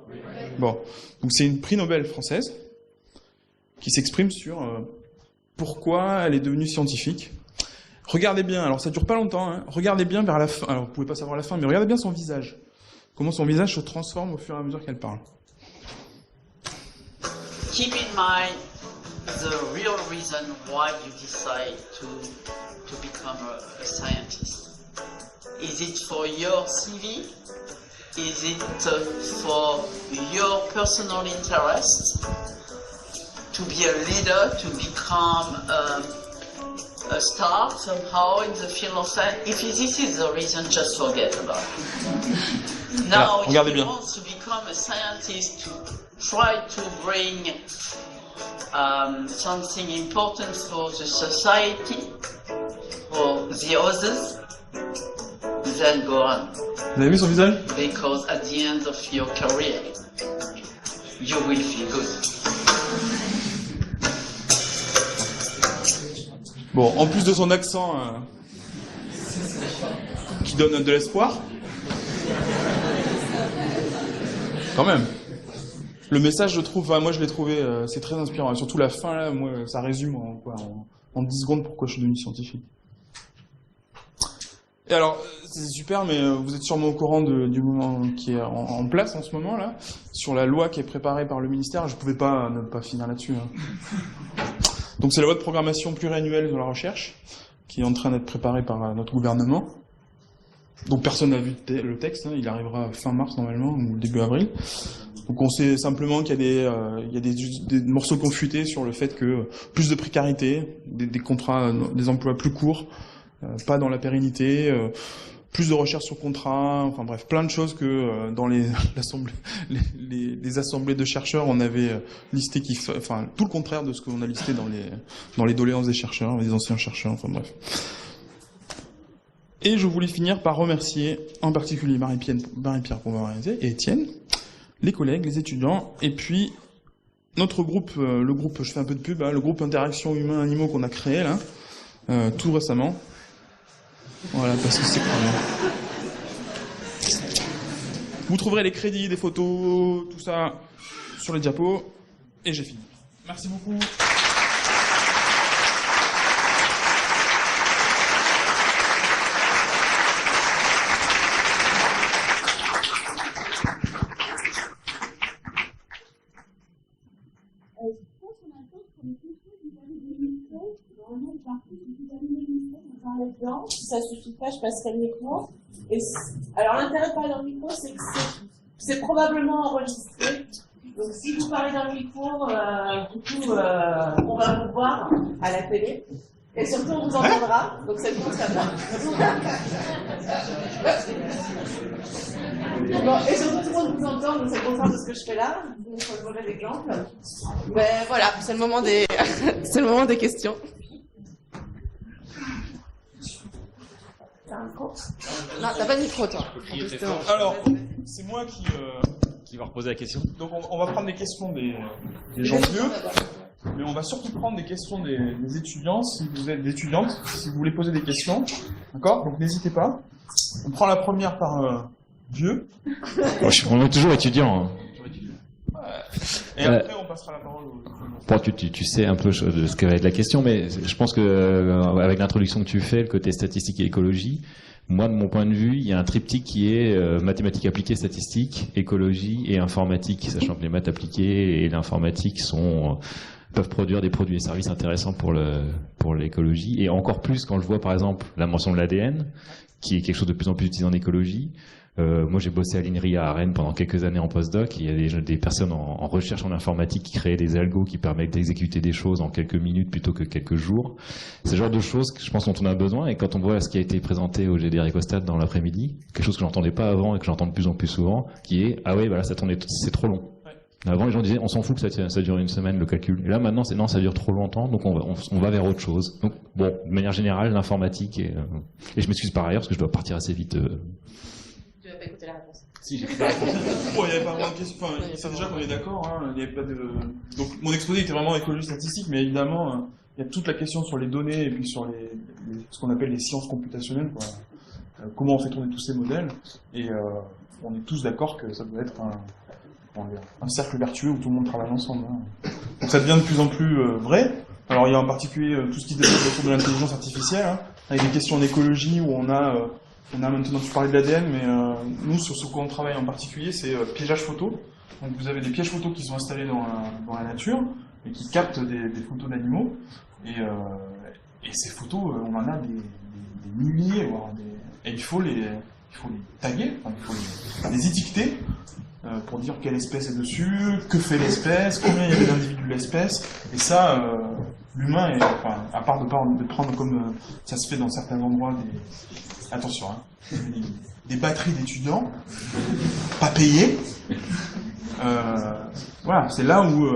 Bon. Donc c'est une prix Nobel française qui s'exprime sur pourquoi elle est devenue scientifique. Regardez bien, alors ça dure pas longtemps, hein. Regardez bien vers la fin, alors vous pouvez pas savoir la fin, mais regardez bien son visage. Comment son visage se transforme au fur et à mesure qu'elle parle. Keep in mind the real reason why you decide to become a scientist. Is it for your CV? Is it for your personal interest? To be a leader, to become a star somehow in the field of science? If this is the reason, just forget about it. Now, if you want to become a scientist to try to bring something important for the society, for the others, then go on. Vous avez vu son visage? Because at the end of your career, you will feel good. Bon, en plus de son accent qui donne de l'espoir, quand même. Le message, je trouve, moi je l'ai trouvé, c'est très inspirant. Et surtout la fin, là, moi, ça résume en 10 secondes pourquoi je suis devenu scientifique. Et alors, c'est super, mais vous êtes sûrement au courant du moment qui est en place en ce moment, là, sur la loi qui est préparée par le ministère. Je pouvais pas ne pas finir là-dessus. Hein. Donc c'est la loi de programmation pluriannuelle de la recherche, qui est en train d'être préparée par notre gouvernement. Donc personne n'a vu le texte, hein, il arrivera fin mars normalement, ou début avril. Donc on sait simplement qu'il y a des morceaux confutés sur le fait que plus de précarité, des contrats, des emplois plus courts, pas dans la pérennité, plus de recherche sur contrat, enfin bref, plein de choses que dans les assemblées de chercheurs on avait listé, enfin tout le contraire de ce qu'on a listé dans les doléances des chercheurs, des anciens chercheurs, enfin bref. Et je voulais finir par remercier en particulier Marie-Pierre Pomeranian et Étienne, les collègues, les étudiants, et puis notre groupe, le groupe, je fais un peu de pub, hein, le groupe Interaction Humains-Animaux qu'on a créé là, tout récemment. Voilà, parce que c'est pas bien. Vous trouverez les crédits, des photos, tout ça sur les diapos, et j'ai fini. Merci beaucoup. Si ça suffit pas, je passerai le micro. Alors l'intérêt de parler dans le micro, c'est que c'est probablement enregistré. Donc si vous parlez dans le micro, on va vous voir à la télé. Et surtout, on vous entendra. Donc c'est bon, ça va. Bon, et surtout, tout le monde vous entend, donc c'est le contraire de ce que je fais là. Donc je vous donner l'exemple. Mais voilà, c'est le moment des questions. T'as un micro ? Non, t'as pas de micro, toi. Alors, c'est moi qui va reposer la question. Donc on va prendre des questions des gens vieux, mais on va surtout prendre des questions des étudiants, si vous êtes étudiantes, si vous voulez poser des questions. D'accord ? Donc n'hésitez pas. On prend la première par vieux. On est toujours étudiant. Hein. Et après, on passera la parole aux... Bon, tu sais un peu de ce que va être la question, mais je pense que avec l'introduction que tu fais, le côté statistique et écologie, moi, de mon point de vue, il y a un triptyque qui est mathématiques appliquées, statistiques, écologie et informatique, sachant que les maths appliquées et l'informatique peuvent produire des produits et services intéressants pour l'écologie, et encore plus quand je vois par exemple la mention de l'ADN, qui est quelque chose de plus en plus utilisé en écologie. Moi, j'ai bossé à l'INRIA à Rennes pendant quelques années en postdoc. Il y a des personnes en recherche en informatique qui créent des algos qui permettent d'exécuter des choses en quelques minutes plutôt que quelques jours. C'est le genre de choses que je pense dont on a besoin. Et quand on voit ce qui a été présenté au GD Recostad dans l'après-midi, quelque chose que j'entendais pas avant et que j'entends de plus en plus souvent, qui est ah oui, voilà, c'est trop long. Avant, les gens disaient on s'en fout que ça dure une semaine le calcul. Et là maintenant, c'est non, ça dure trop longtemps, donc on va vers autre chose. Donc bon, de manière générale, l'informatique et je m'excuse par ailleurs parce que je dois partir assez vite. Tu vas pas écouter la réponse. Si, j'ai pas répondu. Bon, il n'y avait pas vraiment de question. Enfin, c'est déjà qu'on est d'accord. Hein, il y avait pas de... Donc, mon exposé était vraiment écologie statistique, mais évidemment, il y a toute la question sur les données et puis sur ce qu'on appelle les sciences computationnelles, quoi. comment on fait tourner tous ces modèles, et on est tous d'accord que ça doit être un cercle vertueux où tout le monde travaille ensemble. Hein. Donc ça devient de plus en plus vrai. Alors il y a en particulier tout ce qui se développe autour de l'intelligence artificielle, hein, avec des questions en écologie où on a maintenant, tu parlais de l'ADN, mais nous, sur ce qu'on travaille en particulier, c'est piégeage photo. Donc vous avez des pièges photos qui sont installés dans la nature et qui captent des photos d'animaux. Et ces photos, on en a des milliers, voire et il faut les taguer, enfin, il faut les étiqueter pour dire quelle espèce est dessus, que fait l'espèce, combien il y avait d'individus de l'espèce. Et ça, l'humain, à part de prendre comme ça se fait dans certains endroits attention, hein, des batteries d'étudiants, pas payées. Voilà, c'est là où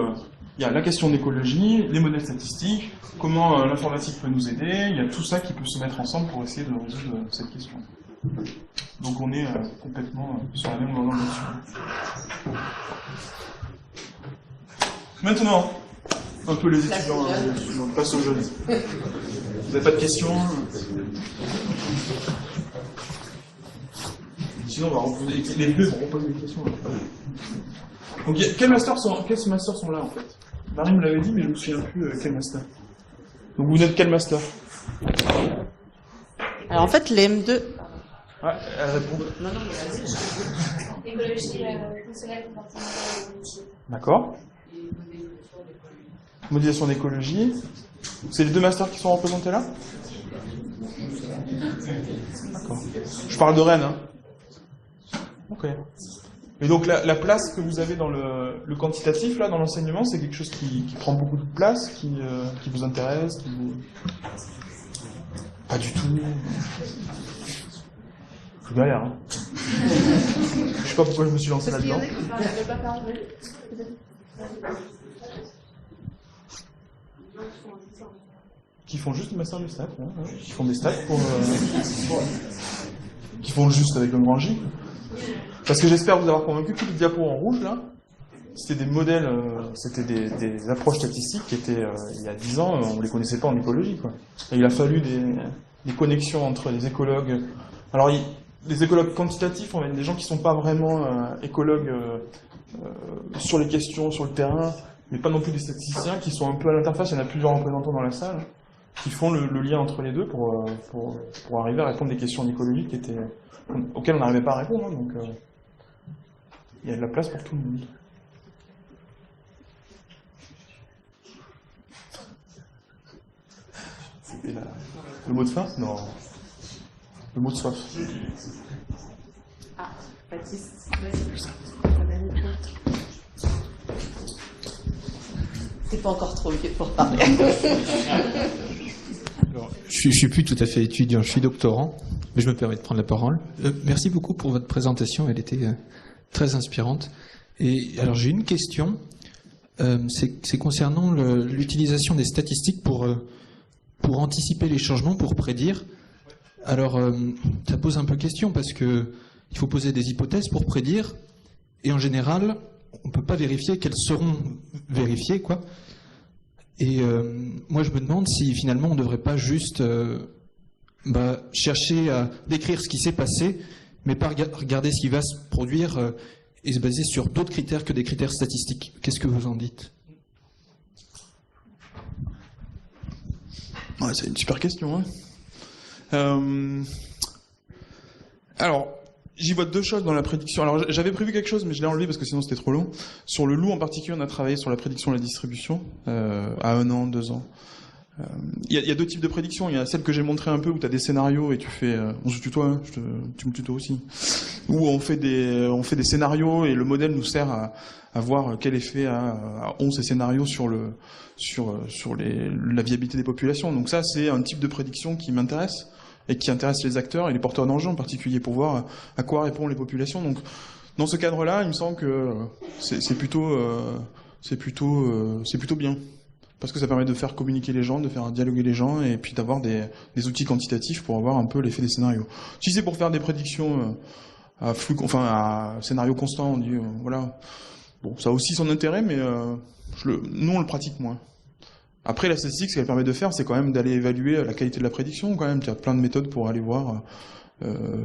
il y a la question d'écologie, les modèles statistiques, comment l'informatique peut nous aider, il y a tout ça qui peut se mettre ensemble pour essayer de résoudre cette question. Donc on est complètement sur la même longueur là-dessus. Maintenant, un peu les étudiants, on passe aux jeunes. Vous n'avez pas de questions? Sinon, on va reposer les deux vont reposer des questions. Donc, quels masters sont là en fait? Marie me l'avait dit, mais je ne me souviens plus quel master. Donc, vous êtes quel master? Alors en fait, les M2. Ah, elle répond. Non, mais vas-y. Écologie fonctionnelle comportementale. D'accord. Modélisation d'écologie. C'est les deux masters qui sont représentés là? D'accord. Je parle de Rennes, hein. Ok. Et donc la place que vous avez dans le quantitatif, là, dans l'enseignement, c'est quelque chose qui prend beaucoup de place, qui vous intéresse, qui vous... Pas du tout. Je galère, hein. Je sais pas pourquoi je me suis lancé là-dedans. Qui font juste le master de stats, hein, qui font des stats pour... qui font juste avec un grand J. Parce que j'espère vous avoir convaincu que tous les diapos en rouge, là, c'était des modèles, c'était des approches statistiques qui étaient, il y a 10 ans, on ne les connaissait pas en écologie, quoi. Et il a fallu des connexions entre les écologues. Alors, les écologues quantitatifs, on a des gens qui ne sont pas vraiment écologues sur les questions, sur le terrain, mais pas non plus des statisticiens, qui sont un peu à l'interface. Il y en a plusieurs représentants dans la salle, qui font le lien entre les deux pour arriver à répondre des questions en écologie auxquelles on n'arrivait pas à répondre. Hein, donc, il y a de la place pour tout le monde. C'était le mot de fin? Non. Le mot de soif. Ah, Baptiste. T'es pas encore trop vieux pour parler. Alors, je suis plus tout à fait étudiant, je suis doctorant, mais je me permets de prendre la parole. Merci beaucoup pour votre présentation, elle était très inspirante. Et alors j'ai une question, c'est concernant l'utilisation des statistiques pour anticiper les changements, pour prédire. Alors ça pose un peu question parce que il faut poser des hypothèses pour prédire, et en général on peut pas vérifier qu'elles seront vérifiées, quoi. Et moi je me demande si finalement on ne devrait pas juste chercher à décrire ce qui s'est passé, mais pas regarder ce qui va se produire et se baser sur d'autres critères que des critères statistiques. Qu'est-ce que vous en dites? Ouais, c'est une super question. Hein. Alors, j'y vois deux choses dans la prédiction. Alors, j'avais prévu quelque chose, mais je l'ai enlevé parce que sinon c'était trop long. Sur le loup en particulier, on a travaillé sur la prédiction de la distribution à 1 an, 2 ans. Il y a deux types de prédictions. Il y a celle que j'ai montrée un peu où tu as des scénarios et tu fais... on se tutoie, hein, tu me tutoies aussi. Où on fait des scénarios et le modèle nous sert à voir quel effet ont ces scénarios sur la viabilité des populations. Donc ça, c'est un type de prédiction qui m'intéresse et qui intéresse les acteurs et les porteurs d'enjeux en particulier pour voir à quoi répondent les populations. Donc dans ce cadre-là, il me semble que c'est plutôt bien. Parce que ça permet de faire communiquer les gens, de faire dialoguer les gens, et puis d'avoir des outils quantitatifs pour avoir un peu l'effet des scénarios. Si c'est pour faire des prédictions à scénario constant, on dit voilà. Bon, ça a aussi son intérêt, mais nous on le pratique moins. Après, la statistique, ce qu'elle permet de faire, c'est quand même d'aller évaluer la qualité de la prédiction, quand même. Il y a plein de méthodes pour aller voir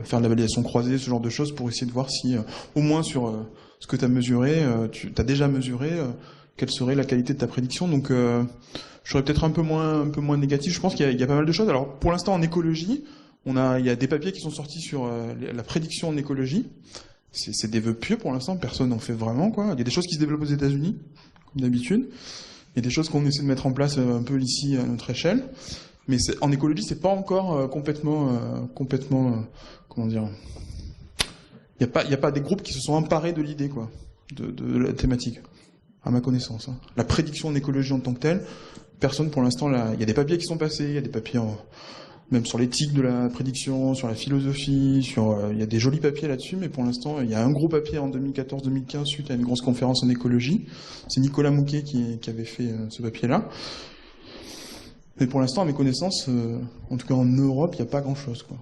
faire de la validation croisée, ce genre de choses, pour essayer de voir si, au moins sur ce que tu as mesuré, tu as déjà mesuré, quelle serait la qualité de ta prédiction. Donc, je serais peut-être un peu moins négatif. Je pense qu'il y a pas mal de choses. Alors, pour l'instant, en écologie, il y a des papiers qui sont sortis sur la prédiction en écologie. C'est des vœux pieux pour l'instant, personne n'en fait vraiment, quoi. Il y a des choses qui se développent aux États-Unis, comme d'habitude. Il y a des choses qu'on essaie de mettre en place un peu ici à notre échelle. Mais en écologie, c'est pas encore complètement, comment dire. Il y a pas des groupes qui se sont emparés de l'idée, quoi, de la thématique, à ma connaissance. Hein. La prédiction en écologie en tant que telle, personne pour l'instant là. Il y a des papiers qui sont passés, il y a des papiers même sur l'éthique de la prédiction, sur la philosophie, il y a des jolis papiers là-dessus, mais pour l'instant, il y a un gros papier en 2014-2015 suite à une grosse conférence en écologie. C'est Nicolas Mouquet qui avait fait ce papier-là. Mais pour l'instant, à mes connaissances, en tout cas en Europe, il n'y a pas grand-chose, quoi.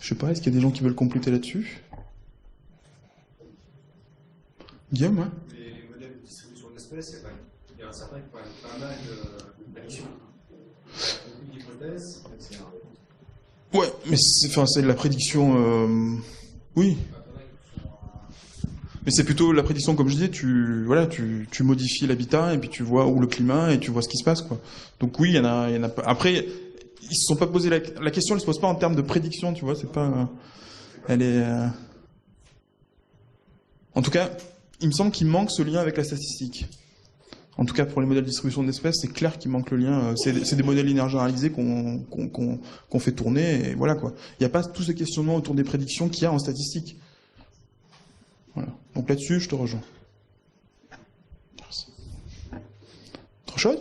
Je sais pas, est-ce qu'il y a des gens qui veulent compléter là-dessus? Guillaume, hein? Les modèles de distribution d'espèces, il y a un certain qui a pas mal d'actions. Beaucoup d'hypothèses, etc. Ouais, mais c'est de la prédiction... Oui. Mais c'est plutôt la prédiction, comme je disais, tu modifies l'habitat et puis tu vois où le climat et tu vois ce qui se passe, quoi. Donc oui, il y en a pas. Après, ils se sont pas posé la question, elle se pose pas en termes de prédiction, tu vois, c'est pas, elle est, en tout cas, il me semble qu'il manque ce lien avec la statistique. En tout cas, pour les modèles de distribution d'espèces, c'est clair qu'il manque le lien. C'est des modèles linéaires généralisés qu'on fait tourner, et voilà, quoi. Il n'y a pas tous ces questionnements autour des prédictions qu'il y a en statistique. Voilà. Donc là-dessus, je te rejoins. Merci. Autre chose?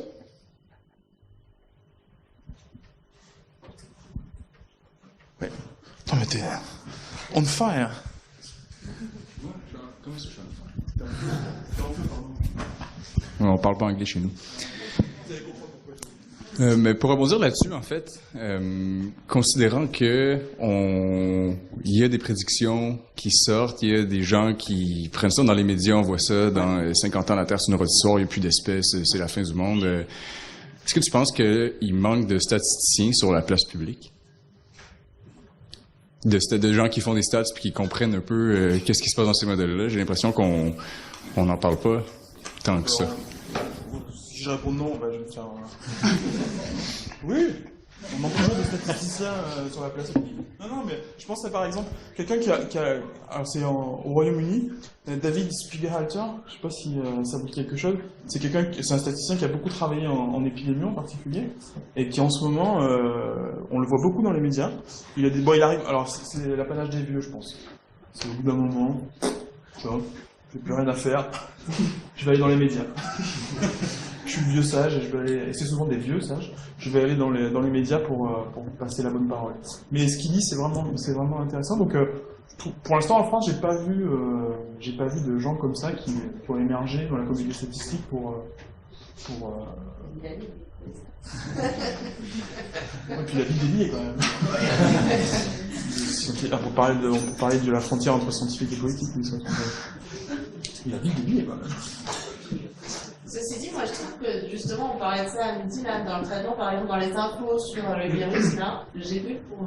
Ouais. Attends, mais t'es on fire. On parle pas anglais chez nous. Mais pour rebondir là-dessus, en fait, considérant que il y a des prédictions qui sortent, il y a des gens qui prennent ça dans les médias, on voit ça dans 50 ans, la Terre c'est une rôtissoire, il n'y a plus d'espèces, c'est la fin du monde. Est-ce que tu penses qu'il manque de statisticiens sur la place publique? De gens qui font des stats et qui comprennent un peu qu'est-ce qui se passe dans ces modèles-là? J'ai l'impression qu'on n'en parle pas tant que ça. Si je réponds non, je vais me faire... Oui, on manque toujours de statisticiens sur la place publique. Non, mais je pense à par exemple quelqu'un qui a alors c'est au Royaume-Uni, David Spiegelhalter, je sais pas si ça vous dit quelque chose. C'est un statisticien qui a beaucoup travaillé en épidémie en particulier, et qui en ce moment, on le voit beaucoup dans les médias. Il arrive, alors c'est l'apanage des vieux, je pense. C'est au bout d'un moment, tu vois, j'ai plus rien à faire, je vais aller dans les médias. Je suis le vieux sage et c'est souvent des vieux sages. Je vais aller dans les médias pour passer la bonne parole. Mais ce qu'il dit, c'est vraiment intéressant. Donc, pour l'instant, en France, j'ai pas vu de gens comme ça qui ont émergé dans la communauté statistique et puis la vie des liés, quand même. On peut parler de la frontière entre scientifique et politique, mais ça, la vie des liés, quand même. Ceci dit, moi je trouve que justement on parlait de ça à midi là, dans le traitement, par exemple dans les infos sur le virus là, j'ai vu en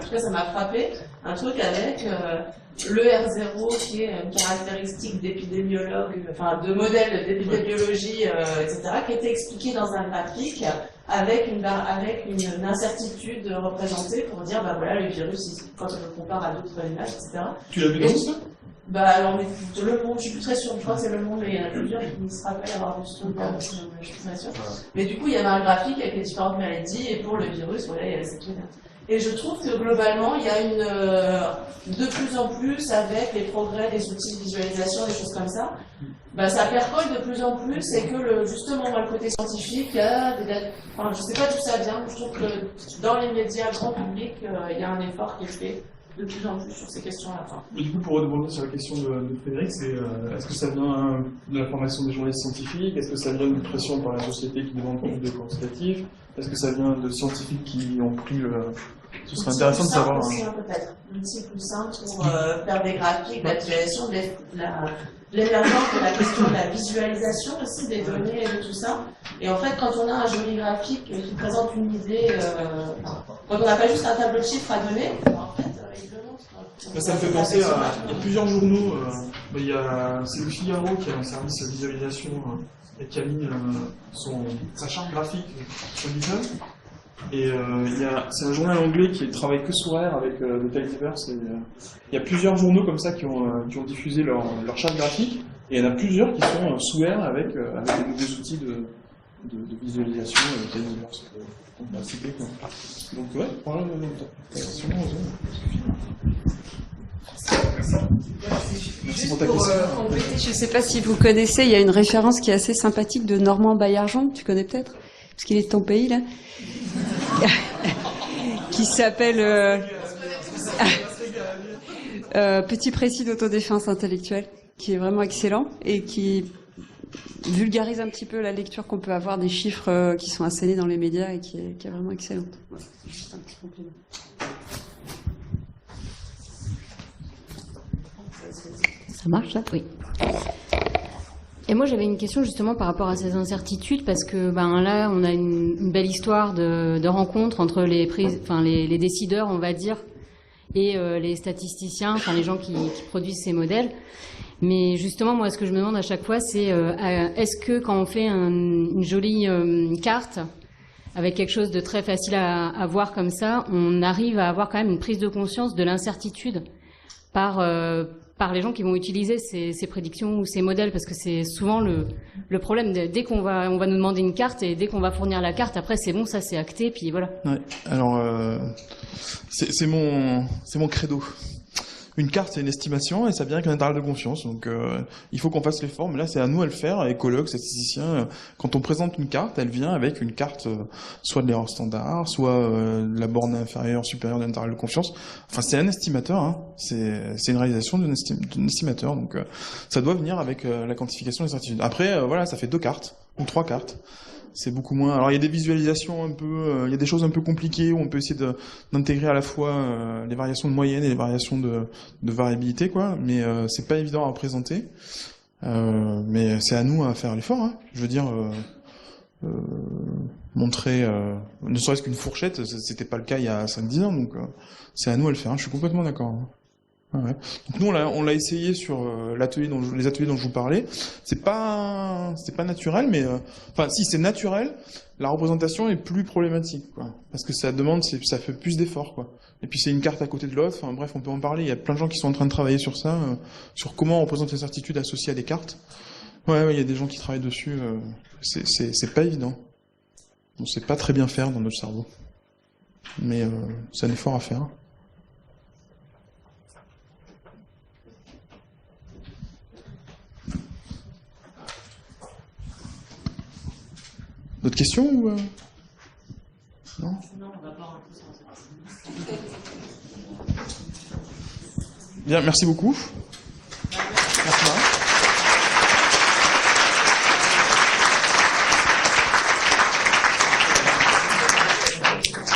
tout cas ça m'a frappé, un truc avec le R0 qui est une caractéristique d'épidémiologue, enfin de modèle d'épidémiologie, etc., qui était expliqué dans un graphique avec une incertitude représentée pour dire bah voilà le virus quand on le compare à d'autres images, etc. Tu l'as vu dans ça? Bah alors, Le Monde, je suis plus très sûre, je crois que c'est Le Monde, mais il y en a plusieurs qui se rappellent avoir vu ce truc-là, je suis très sûre. Mais du coup, il y avait un graphique avec les différentes maladies, et pour le virus, voilà, il y avait cette truc-là. Et je trouve que globalement, il y a de plus en plus, avec les progrès des outils de visualisation, des choses comme ça, bah, ça percole de plus en plus, et que justement, dans le côté scientifique, il y a enfin, je sais pas d'où ça vient, je trouve que dans les médias grand public, il y a un effort qui est fait de plus en plus sur ces questions-là. Et du coup, pour rebondir sur la question de Frédéric, est-ce que ça vient de la formation des journalistes scientifiques? Est-ce que ça vient d'une pression par la société qui demande plus de quantitatif? Est-ce que ça vient de scientifiques qui ont pris le... Ce serait intéressant de savoir... Peut-être. L'outil plus simple pour faire des graphiques d'actualisation, l'émergence de la question de la visualisation aussi des données et de tout ça. Et en fait, quand on a un joli graphique qui présente une idée, quand on n'a pas juste un tableau de chiffres à donner, en fait, il le montre. Là, ça me fait penser à il y a plusieurs journaux. C'est Le Figaro qui a un service de visualisation et qui a mis sa charte graphique sur GitHub. Et c'est un journal anglais qui travaille que sur R avec le Tidyverse. Il y a plusieurs journaux comme ça qui ont diffusé leur charte graphique. Et il y en a plusieurs qui sont sous R avec des outils de visualisation Tidyverse. Donc ouais, voilà le même temps. Merci pour ta question. Je ne sais pas si vous connaissez, il y a une référence qui est assez sympathique de Normand Baillargeon, tu connais peut-être, parce qu'il est de ton pays là, qui s'appelle Petit précis d'autodéfense intellectuelle, qui est vraiment excellent et qui vulgarise un petit peu la lecture qu'on peut avoir des chiffres qui sont assénés dans les médias et qui est vraiment excellente. Voilà, c'est juste un petit compliment. Ça marche là ? Oui. Et moi j'avais une question justement par rapport à ces incertitudes parce que là on a une belle histoire de rencontre entre les décideurs on va dire et les statisticiens, enfin les gens qui produisent ces modèles. Mais justement moi ce que je me demande à chaque fois c'est est-ce que quand on fait une jolie carte avec quelque chose de très facile à voir comme ça, on arrive à avoir quand même une prise de conscience de l'incertitude par les gens qui vont utiliser ces prédictions ou ces modèles, parce que c'est souvent le problème. Dès qu'on va nous demander une carte et dès qu'on va fournir la carte, après c'est bon, ça c'est acté, puis voilà. Ouais. Alors c'est mon credo. Une carte, c'est une estimation et ça vient avec un intervalle de confiance. Donc, il faut qu'on fasse l'effort. Mais là, c'est à nous à le faire, écologues, statisticiens. Quand on présente une carte, elle vient avec une carte, soit de l'erreur standard, soit de la borne inférieure, supérieure de l'intervalle de confiance. Enfin, c'est un estimateur. Hein. C'est une réalisation d'un estimateur. Donc, ça doit venir avec la quantification des certitudes. Après, voilà, ça fait 2 cartes ou 3 cartes. C'est beaucoup moins. Alors il y a des visualisations il y a des choses un peu compliquées où on peut essayer d'intégrer à la fois les variations de moyenne et les variations de variabilité, quoi. Mais c'est pas évident à représenter. Mais c'est à nous à faire l'effort. Hein. Je veux dire, montrer, ne serait-ce qu'une fourchette, c'était pas le cas il y a 5-10 ans, donc c'est à nous à le faire. Hein. Je suis complètement d'accord. Hein. Ouais. Donc nous on l'a essayé sur les ateliers dont je vous parlais. C'est pas naturel, mais enfin si c'est naturel, la représentation est plus problématique, quoi, parce que ça fait plus d'efforts, quoi. Et puis c'est une carte à côté de l'autre. Enfin bref, on peut en parler. Il y a plein de gens qui sont en train de travailler sur ça, sur comment on représente les certitudes associées à des cartes. Ouais, il y a des gens qui travaillent dessus. C'est pas évident. On sait pas très bien faire dans notre cerveau, mais c'est un effort à faire. D'autres questions ou Non, on va pas Bien, merci beaucoup.